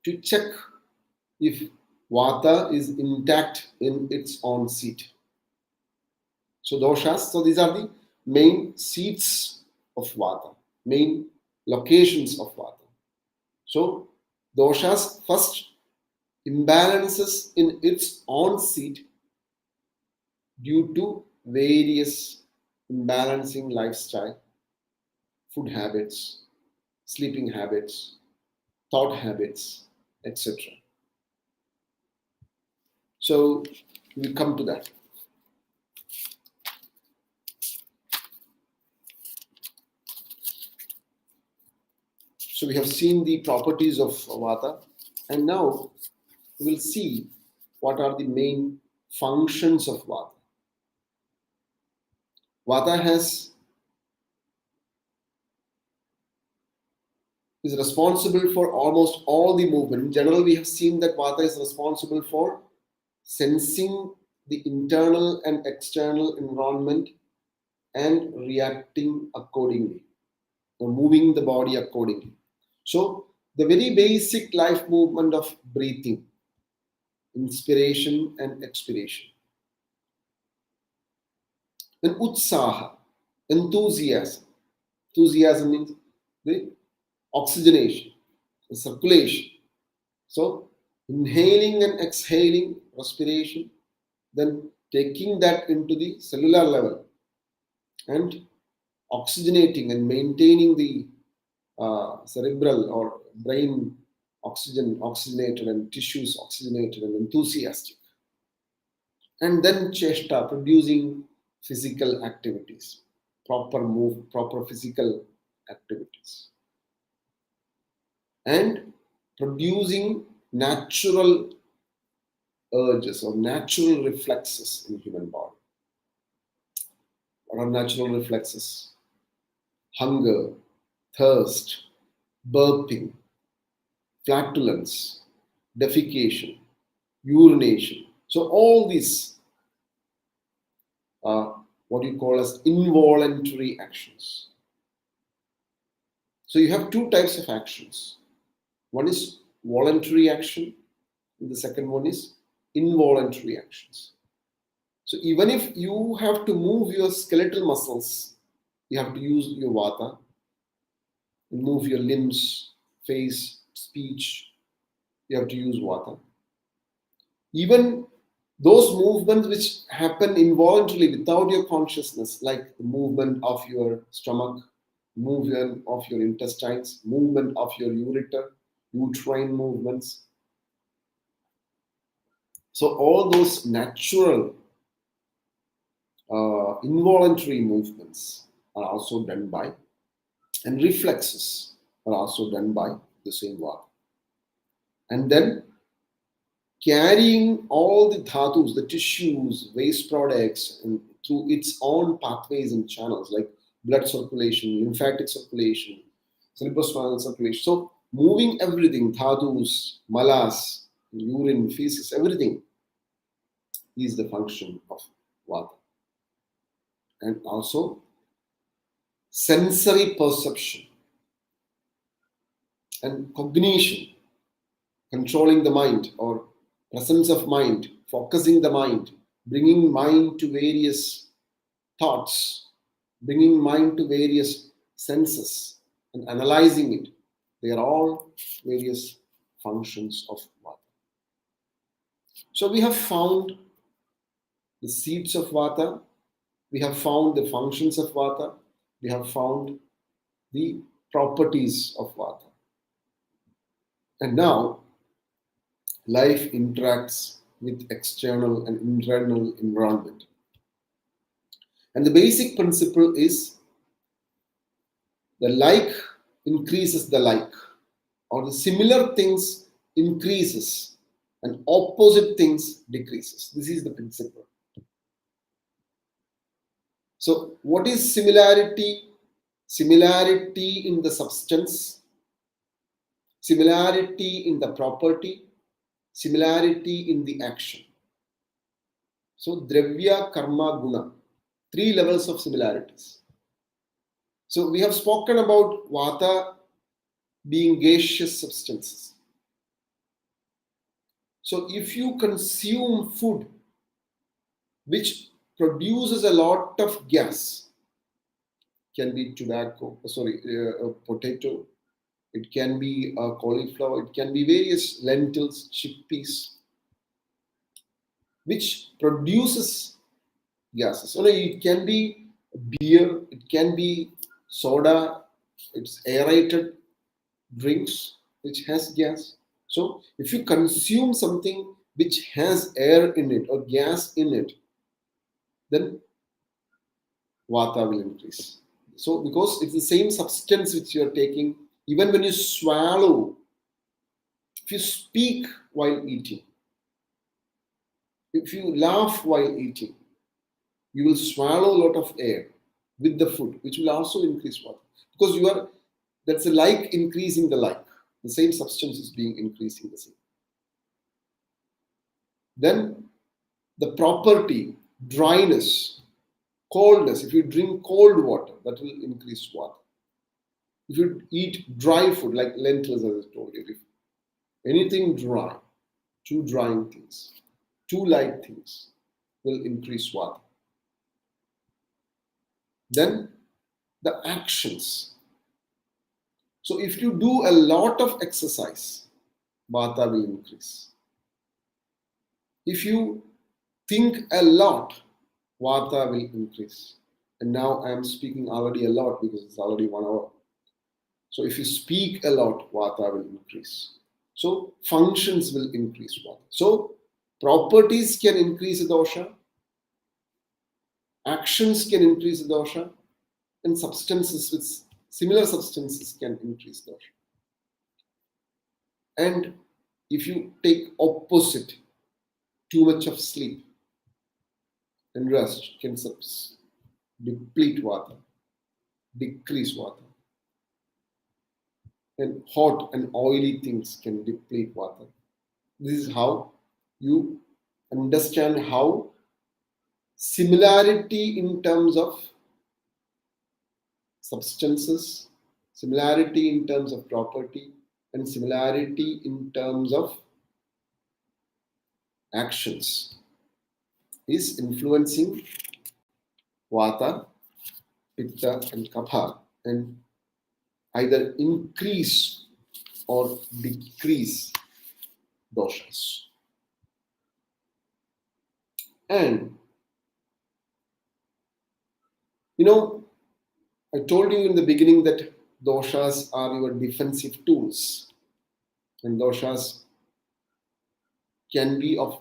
to check if Vata is intact in its own seat. So doshas, so these are the main seats of Vata, main locations of Vata. So doshas, first, imbalances in its own seat due to various imbalancing lifestyle, food habits, sleeping habits, thought habits, etc. So we come to that. So we have seen the properties of Vata, and now we will see what are the main functions of Vata. Vata has is responsible for almost all the movement. In general, we have seen that Vata is responsible for sensing the internal and external environment and reacting accordingly, or moving the body accordingly. So, the very basic life movement of breathing, inspiration and expiration. Then utsaha, enthusiasm. Enthusiasm means the oxygenation, the circulation. So, inhaling and exhaling, respiration, then taking that into the cellular level and oxygenating and maintaining the cerebral or brain oxygenated and tissues oxygenated and enthusiastic. And then cheshta, producing physical activities, proper physical activities. And producing natural urges or natural reflexes in human body. What are natural reflexes? Hunger, thirst, burping, flatulence, defecation, urination. So all these are what you call as involuntary actions. So you have two types of actions. One is voluntary action, and the second one is involuntary actions. So even if you have to move your skeletal muscles, you have to use your Vata, move your limbs, face, speech, you have to use Vata. Even those movements which happen involuntarily without your consciousness, like the movement of your stomach, movement of your intestines, movement of your uterine movements. So all those natural involuntary movements are also done by, and reflexes are also done by the same Vata. And then carrying all the dhatus, the tissues, waste products, and through its own pathways and channels like blood circulation, lymphatic circulation, cerebrospinal circulation. So moving everything, dhatus, malas, urine, feces, everything is the function of Vata. And also sensory perception and cognition, controlling the mind or presence of mind, focusing the mind, bringing mind to various thoughts, bringing mind to various senses and analyzing it. They are all various functions of Vata. So we have found the seeds of Vata, we have found the functions of Vata, we have found the properties of Vata. And now life interacts with external and internal environment. And the basic principle is the like increases the like, or the similar things increases and opposite things decreases. This is the principle. So what is similarity? Similarity in the substance, similarity in the property, similarity in the action. So dravya, karma, guna, three levels of similarities. So we have spoken about Vata being gaseous substances. So if you consume food which produces a lot of gas, can be potato, it can be cauliflower, it can be various lentils, chickpeas, which produces gases. So it can be beer, it can be soda, it's aerated drinks which has gas. So if you consume something which has air in it or gas in it, then Vata will increase. So because it's the same substance which you are taking, even when you swallow, if you speak while eating, if you laugh while eating, you will swallow a lot of air with the food, which will also increase Vata. Because you are That's a like increasing the like. The same substance is being increasing the same. Then the property, dryness, coldness. If you drink cold water, that will increase water. If you eat dry food like lentils, as I told you, if anything dry, too drying things, too light things will increase water. Then the actions. So if you do a lot of exercise, Vata will increase. If you think a lot, Vata will increase. And now I am speaking already a lot because it's already 1 hour. So if you speak a lot, Vata will increase. So functions will increase Vata. So properties can increase a dosha, actions can increase a dosha, and substances with similar substances can increase dosha. And if you take opposite, too much of sleep and rest can deplete Vata, decrease Vata. And hot and oily things can deplete Vata. This is how you understand how similarity in terms of substances, similarity in terms of property, and similarity in terms of actions is influencing Vata, Pitta, and Kapha, and either increase or decrease doshas. And I told you in the beginning that doshas are your defensive tools, and doshas can be of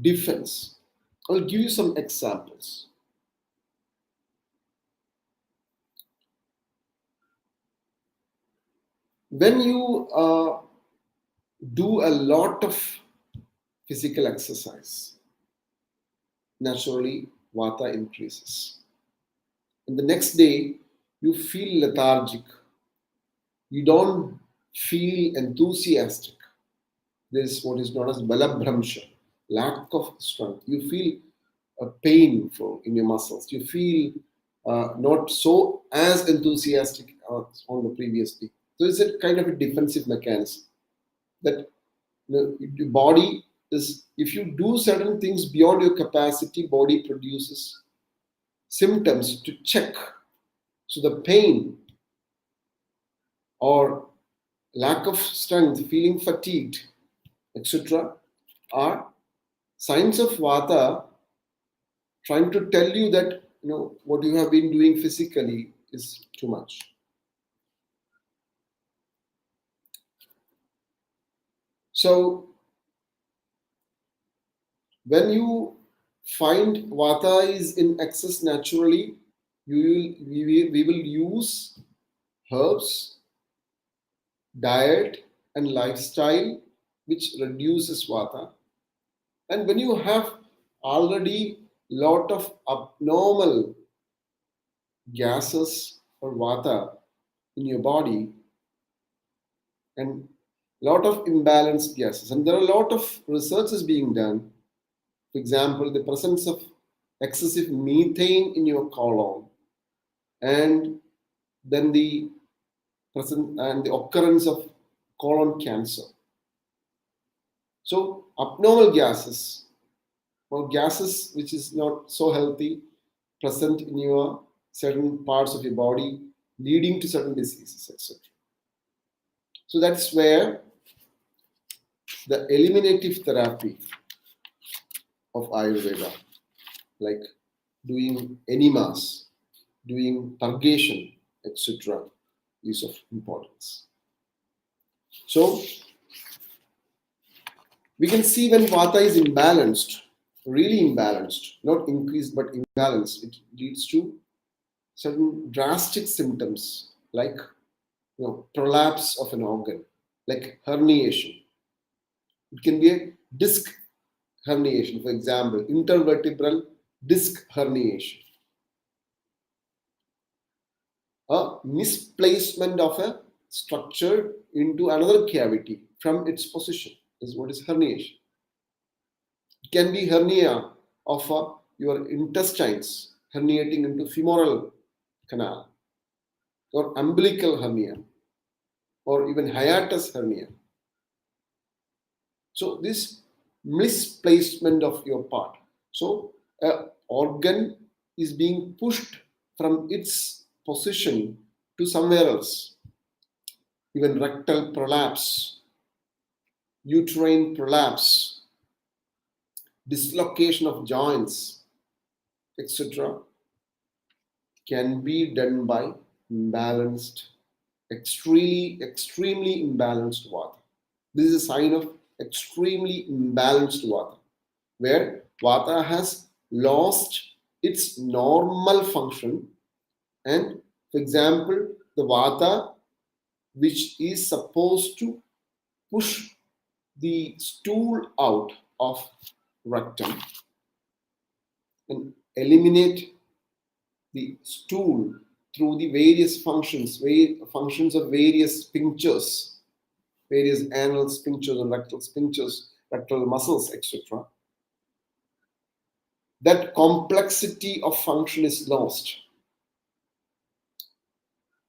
defense. I'll give you some examples. When you do a lot of physical exercise, naturally Vata increases. And the next day, you feel lethargic. You don't feel enthusiastic. There is what is known as balabhramsha, lack of strength. You feel a pain in your muscles. You feel not so as enthusiastic on the previous day. So it's a kind of a defensive mechanism that your body is, if you do certain things beyond your capacity, body produces symptoms to check. So the pain or lack of strength, feeling fatigued, etc., are signs of Vata trying to tell you that what you have been doing physically is too much. So when you find Vata is in excess naturally, we will use herbs, diet, and lifestyle which reduces Vata. And when you have already lot of abnormal gases or Vata in your body and lot of imbalanced gases, and there are a lot of researches being done. For example, the presence of excessive methane in your colon, and then the occurrence of colon cancer. So abnormal gases or gases which is not so healthy present in your certain parts of your body, leading to certain diseases, etc. So that's where the eliminative therapy of Ayurveda, like doing enemas, doing purgation, etc., is of importance. So we can see when Vata is imbalanced, really imbalanced, not increased but imbalanced, it leads to certain drastic symptoms like prolapse of an organ, like herniation. It can be a disc herniation, for example, intervertebral disc herniation. A misplacement of a structured into another cavity from its position. This is what is herniation. It can be hernia of your intestines herniating into femoral canal, or umbilical hernia, or even hiatus hernia. So this misplacement of your part. So an organ is being pushed from its position to somewhere else. Even rectal prolapse, uterine prolapse, dislocation of joints, etc., can be done by imbalanced, extremely imbalanced vata. This is a sign of extremely imbalanced vata, where vata has lost its normal function. And for example, the vata which is supposed to push the stool out of rectum and eliminate the stool through the various functions of various sphincters, various anal sphincters and rectal sphincters, rectal muscles, etc. That complexity of function is lost.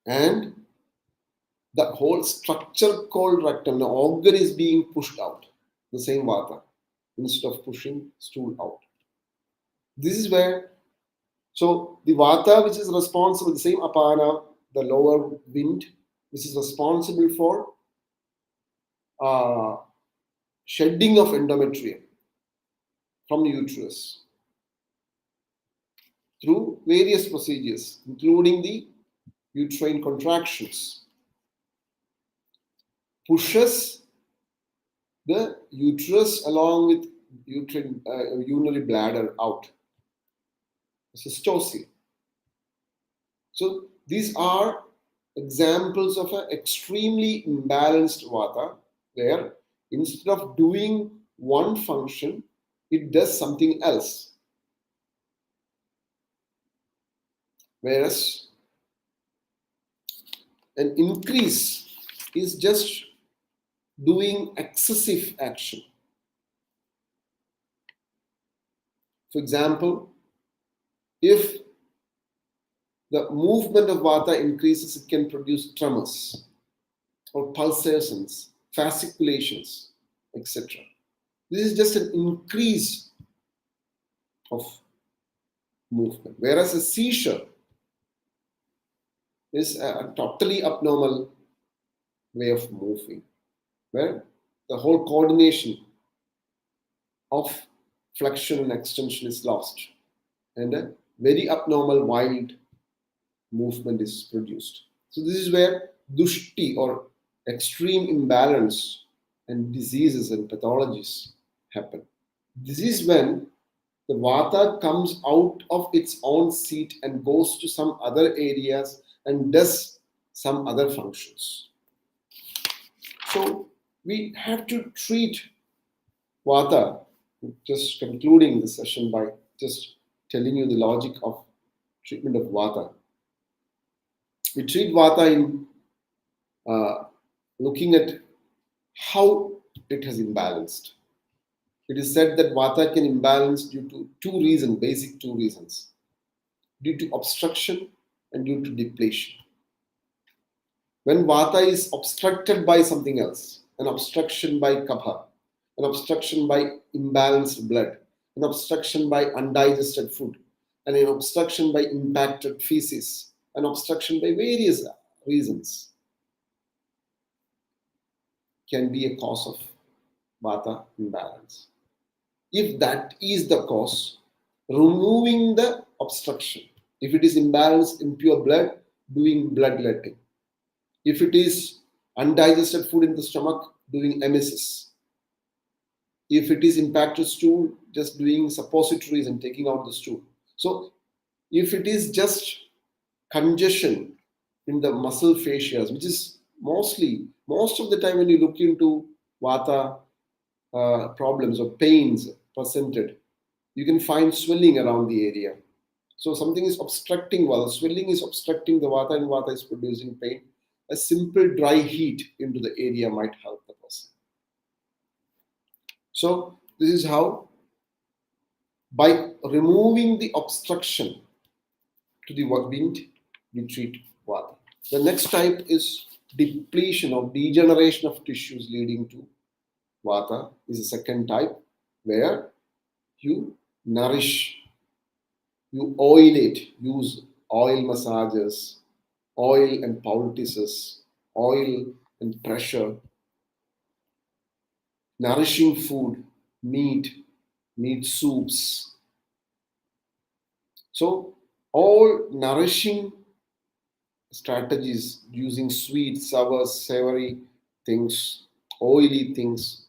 And the whole structure called rectum, the organ, is being pushed out, the same vata, instead of pushing stool out. This is where, so the vata which is responsible, the same apana, the lower wind, which is responsible for shedding of endometrium from the uterus through various procedures, including the uterine contractions, pushes the uterus along with urinary bladder out. Cystocele. So these are examples of an extremely imbalanced vata, where instead of doing one function, it does something else. Whereas an increase is just doing excessive action. For example, if the movement of vata increases, it can produce tremors or pulsations, fasciculations, etc. This is just an increase of movement. Whereas a seizure is a totally abnormal way of moving, where the whole coordination of flexion and extension is lost, and a very abnormal wild movement is produced. So this is where dushti, or extreme imbalance, and diseases and pathologies happen. This is when the vata comes out of its own seat and goes to some other areas and does some other functions. So we have to treat vata, just concluding the session by just telling you the logic of treatment of vata. We treat vata in looking at how it has imbalanced. It is said that vata can imbalance due to basic two reasons: due to obstruction and due to depletion. When vata is obstructed by something else, an obstruction by kapha, an obstruction by imbalanced blood, an obstruction by undigested food, and an obstruction by impacted feces, an obstruction by various reasons, can be a cause of vata imbalance. If that is the cause, removing the obstruction. If it is imbalanced in pure blood, doing bloodletting. If it is undigested food in the stomach, doing emesis. If it is impacted stool, just doing suppositories and taking out the stool. So if it is just congestion in the muscle fascias, which is most of the time when you look into vata problems or pains presented, you can find swelling around the area. So something is obstructing vata. Swelling is obstructing the vata, and vata is producing pain. a simple dry heat into the area might help the person. So this is how, by removing the obstruction to the wind, we treat Vata. The next type is depletion or degeneration of tissues leading to Vata is a second type, where you nourish, you oil it, use oil massages, oil and poultices, oil and pressure, nourishing food, meat soups. So all nourishing strategies using sweet, sour, savory things, oily things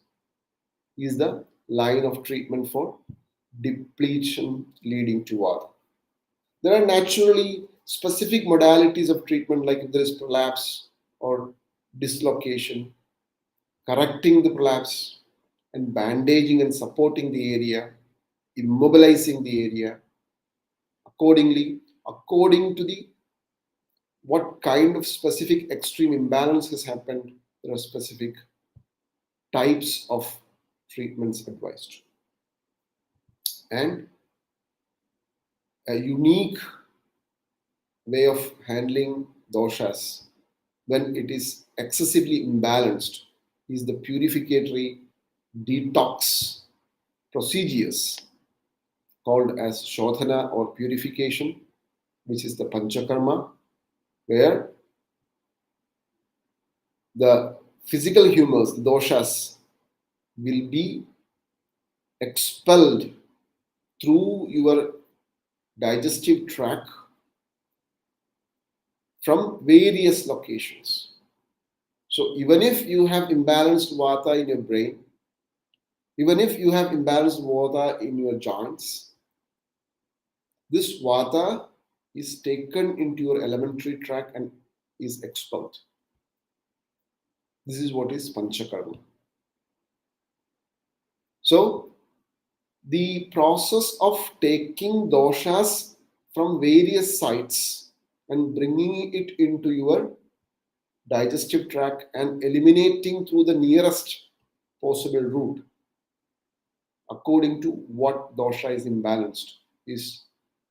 is the line of treatment for depletion leading to Vata. There are naturally specific modalities of treatment, like if there is prolapse or dislocation, correcting the prolapse and bandaging and supporting the area, immobilizing the area accordingly, according to the what kind of specific extreme imbalance has happened. There are specific types of treatments advised, and a unique way of handling doshas when it is excessively imbalanced is the purificatory detox procedures called as shodhana or purification, which is the panchakarma, where the physical humors, the doshas, will be expelled through your digestive tract from various locations. So even if you have imbalanced vata in your brain, even if you have imbalanced vata in your joints, this vata is taken into your alimentary tract and is expelled. This is what is panchakarma. So the process of taking doshas from various sites and bringing it into your digestive tract and eliminating through the nearest possible route according to what dosha is imbalanced is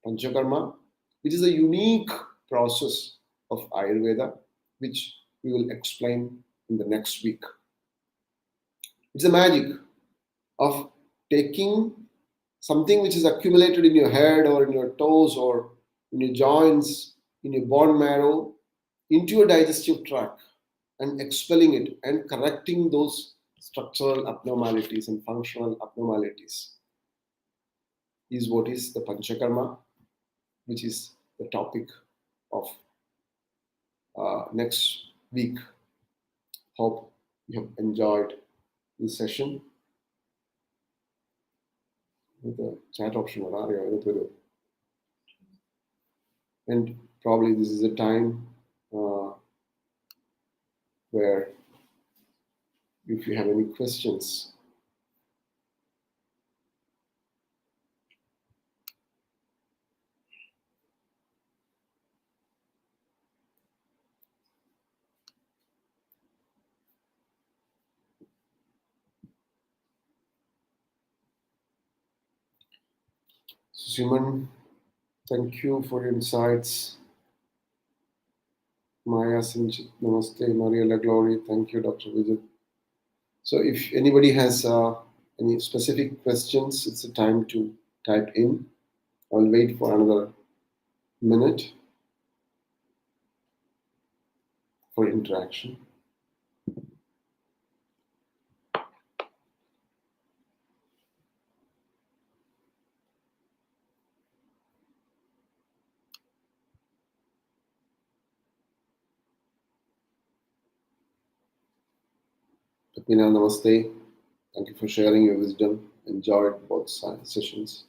panchakarma, which is a unique process of Ayurveda, which we will explain in the next week. It's a magic of taking something which is accumulated in your head or in your toes or in your joints, in your bone marrow, into your digestive tract and expelling it and correcting those structural abnormalities and functional abnormalities is what is the panchakarma, which is the topic of next week. Hope you have enjoyed this session. With the chat option, and probably this is a time where if you have any questions, Suman, thank you for your insights. Maya Sinchit, Namaste, Mariella Glory, thank you, Dr. Vijith. So if anybody has any specific questions, it's a time to type in. I'll wait for another minute for interaction. Pina, namaste. Thank you for sharing your wisdom. Enjoyed both sessions.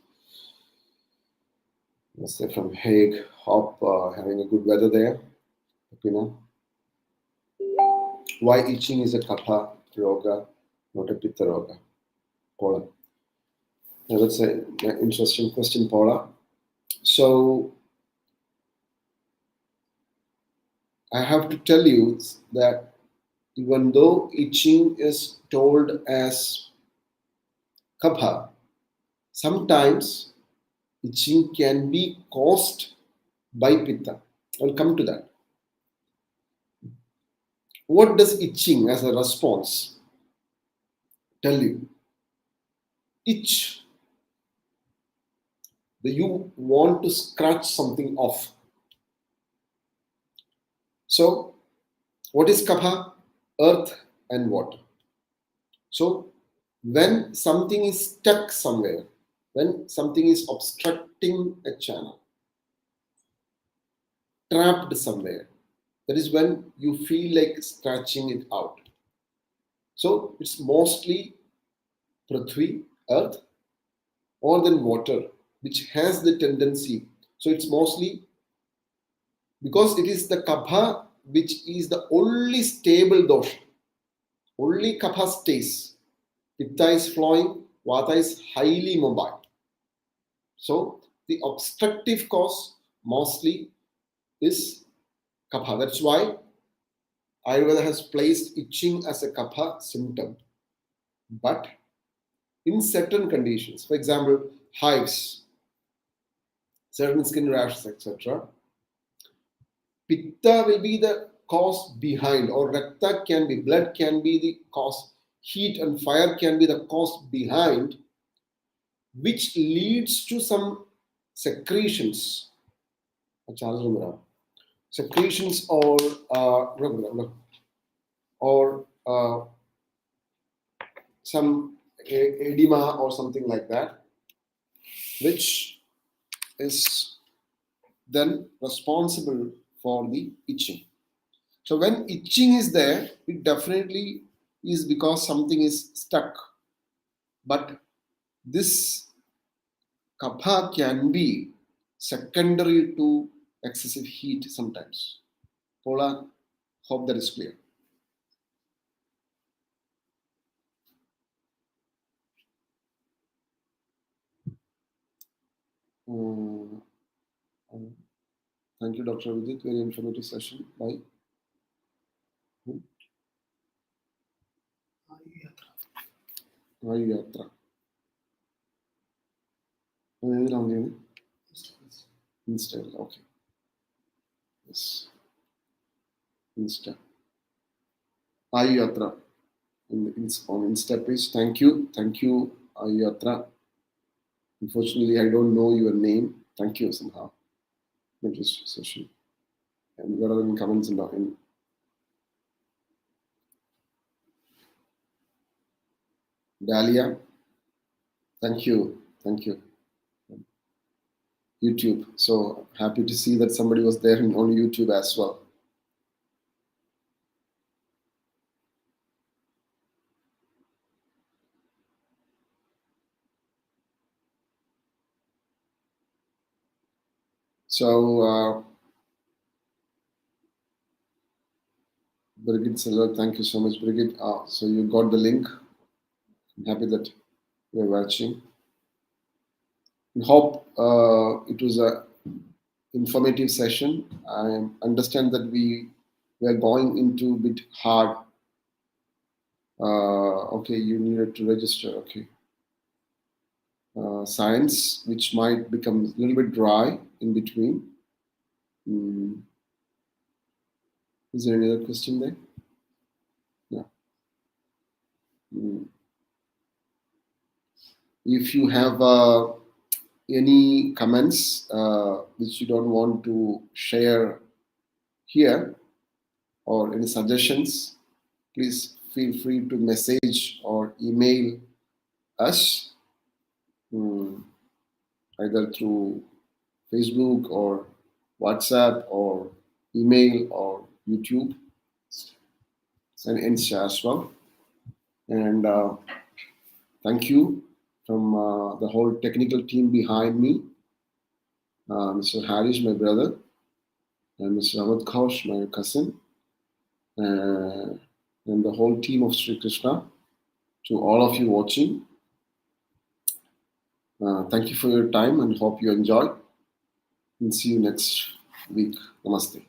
Namaste from Hague. Hope having a good weather there. Pina. Why itching is a kapha roga, not a pitta roga? Paula. Now that's an interesting question, Paula. So I have to tell you that even though itching is told as kapha, sometimes itching can be caused by pitta. I'll come to that. What does itching as a response tell you? Itch, you want to scratch something off. So, what is kapha? Earth and water. So, when something is stuck somewhere, when something is obstructing a channel, trapped somewhere, that is when you feel like scratching it out. So, it's mostly Prithvi, earth, or then water, which has the tendency. So, it's mostly because it is the kapha which is the only stable dosha. Only kapha stays. Pitta is flowing, vata is highly mobile. So the obstructive cause mostly is kapha. That's why Ayurveda has placed itching as a kapha symptom. But in certain conditions, for example, hives, certain skin rashes, etc., pitta will be the cause behind, or rakta can be, blood can be the cause, heat and fire can be the cause behind, which leads to some secretions, secretions or some edema or something like that, which is then responsible for the itching. So when itching is there, it definitely is because something is stuck. But this kapha can be secondary to excessive heat sometimes. Paula, hope that is clear. Thank you, Dr. Vijith. Very informative session. Bye. Yatra. Insta. Okay. Yes. Insta. Yatra. On Insta page. Thank you. Thank you, Yatra. Unfortunately, I don't know your name. Thank you somehow. Interesting session. And what are the comments in Dahlia? Thank you. Thank you. YouTube. So happy to see that somebody was there on YouTube as well. So, Brigitte Seller, thank you so much, Brigitte. So you got the link. I'm happy that you're watching. I hope it was a informative session. I understand that we are going into a bit hard. Okay, you needed to register. Okay. Science, which might become a little bit dry in between. Is there any other question there? Yeah. If you have any comments which you don't want to share here, or any suggestions, please feel free to message or email us either through Facebook or WhatsApp or email or YouTube and Insta as well. And thank you from the whole technical team behind me, Mr. Harish, my brother, and Mr. Ahmad Ghosh, my cousin, and the whole team of Sri Krishna. To all of you watching, thank you for your time and hope you enjoy. And see you next week. Namaste.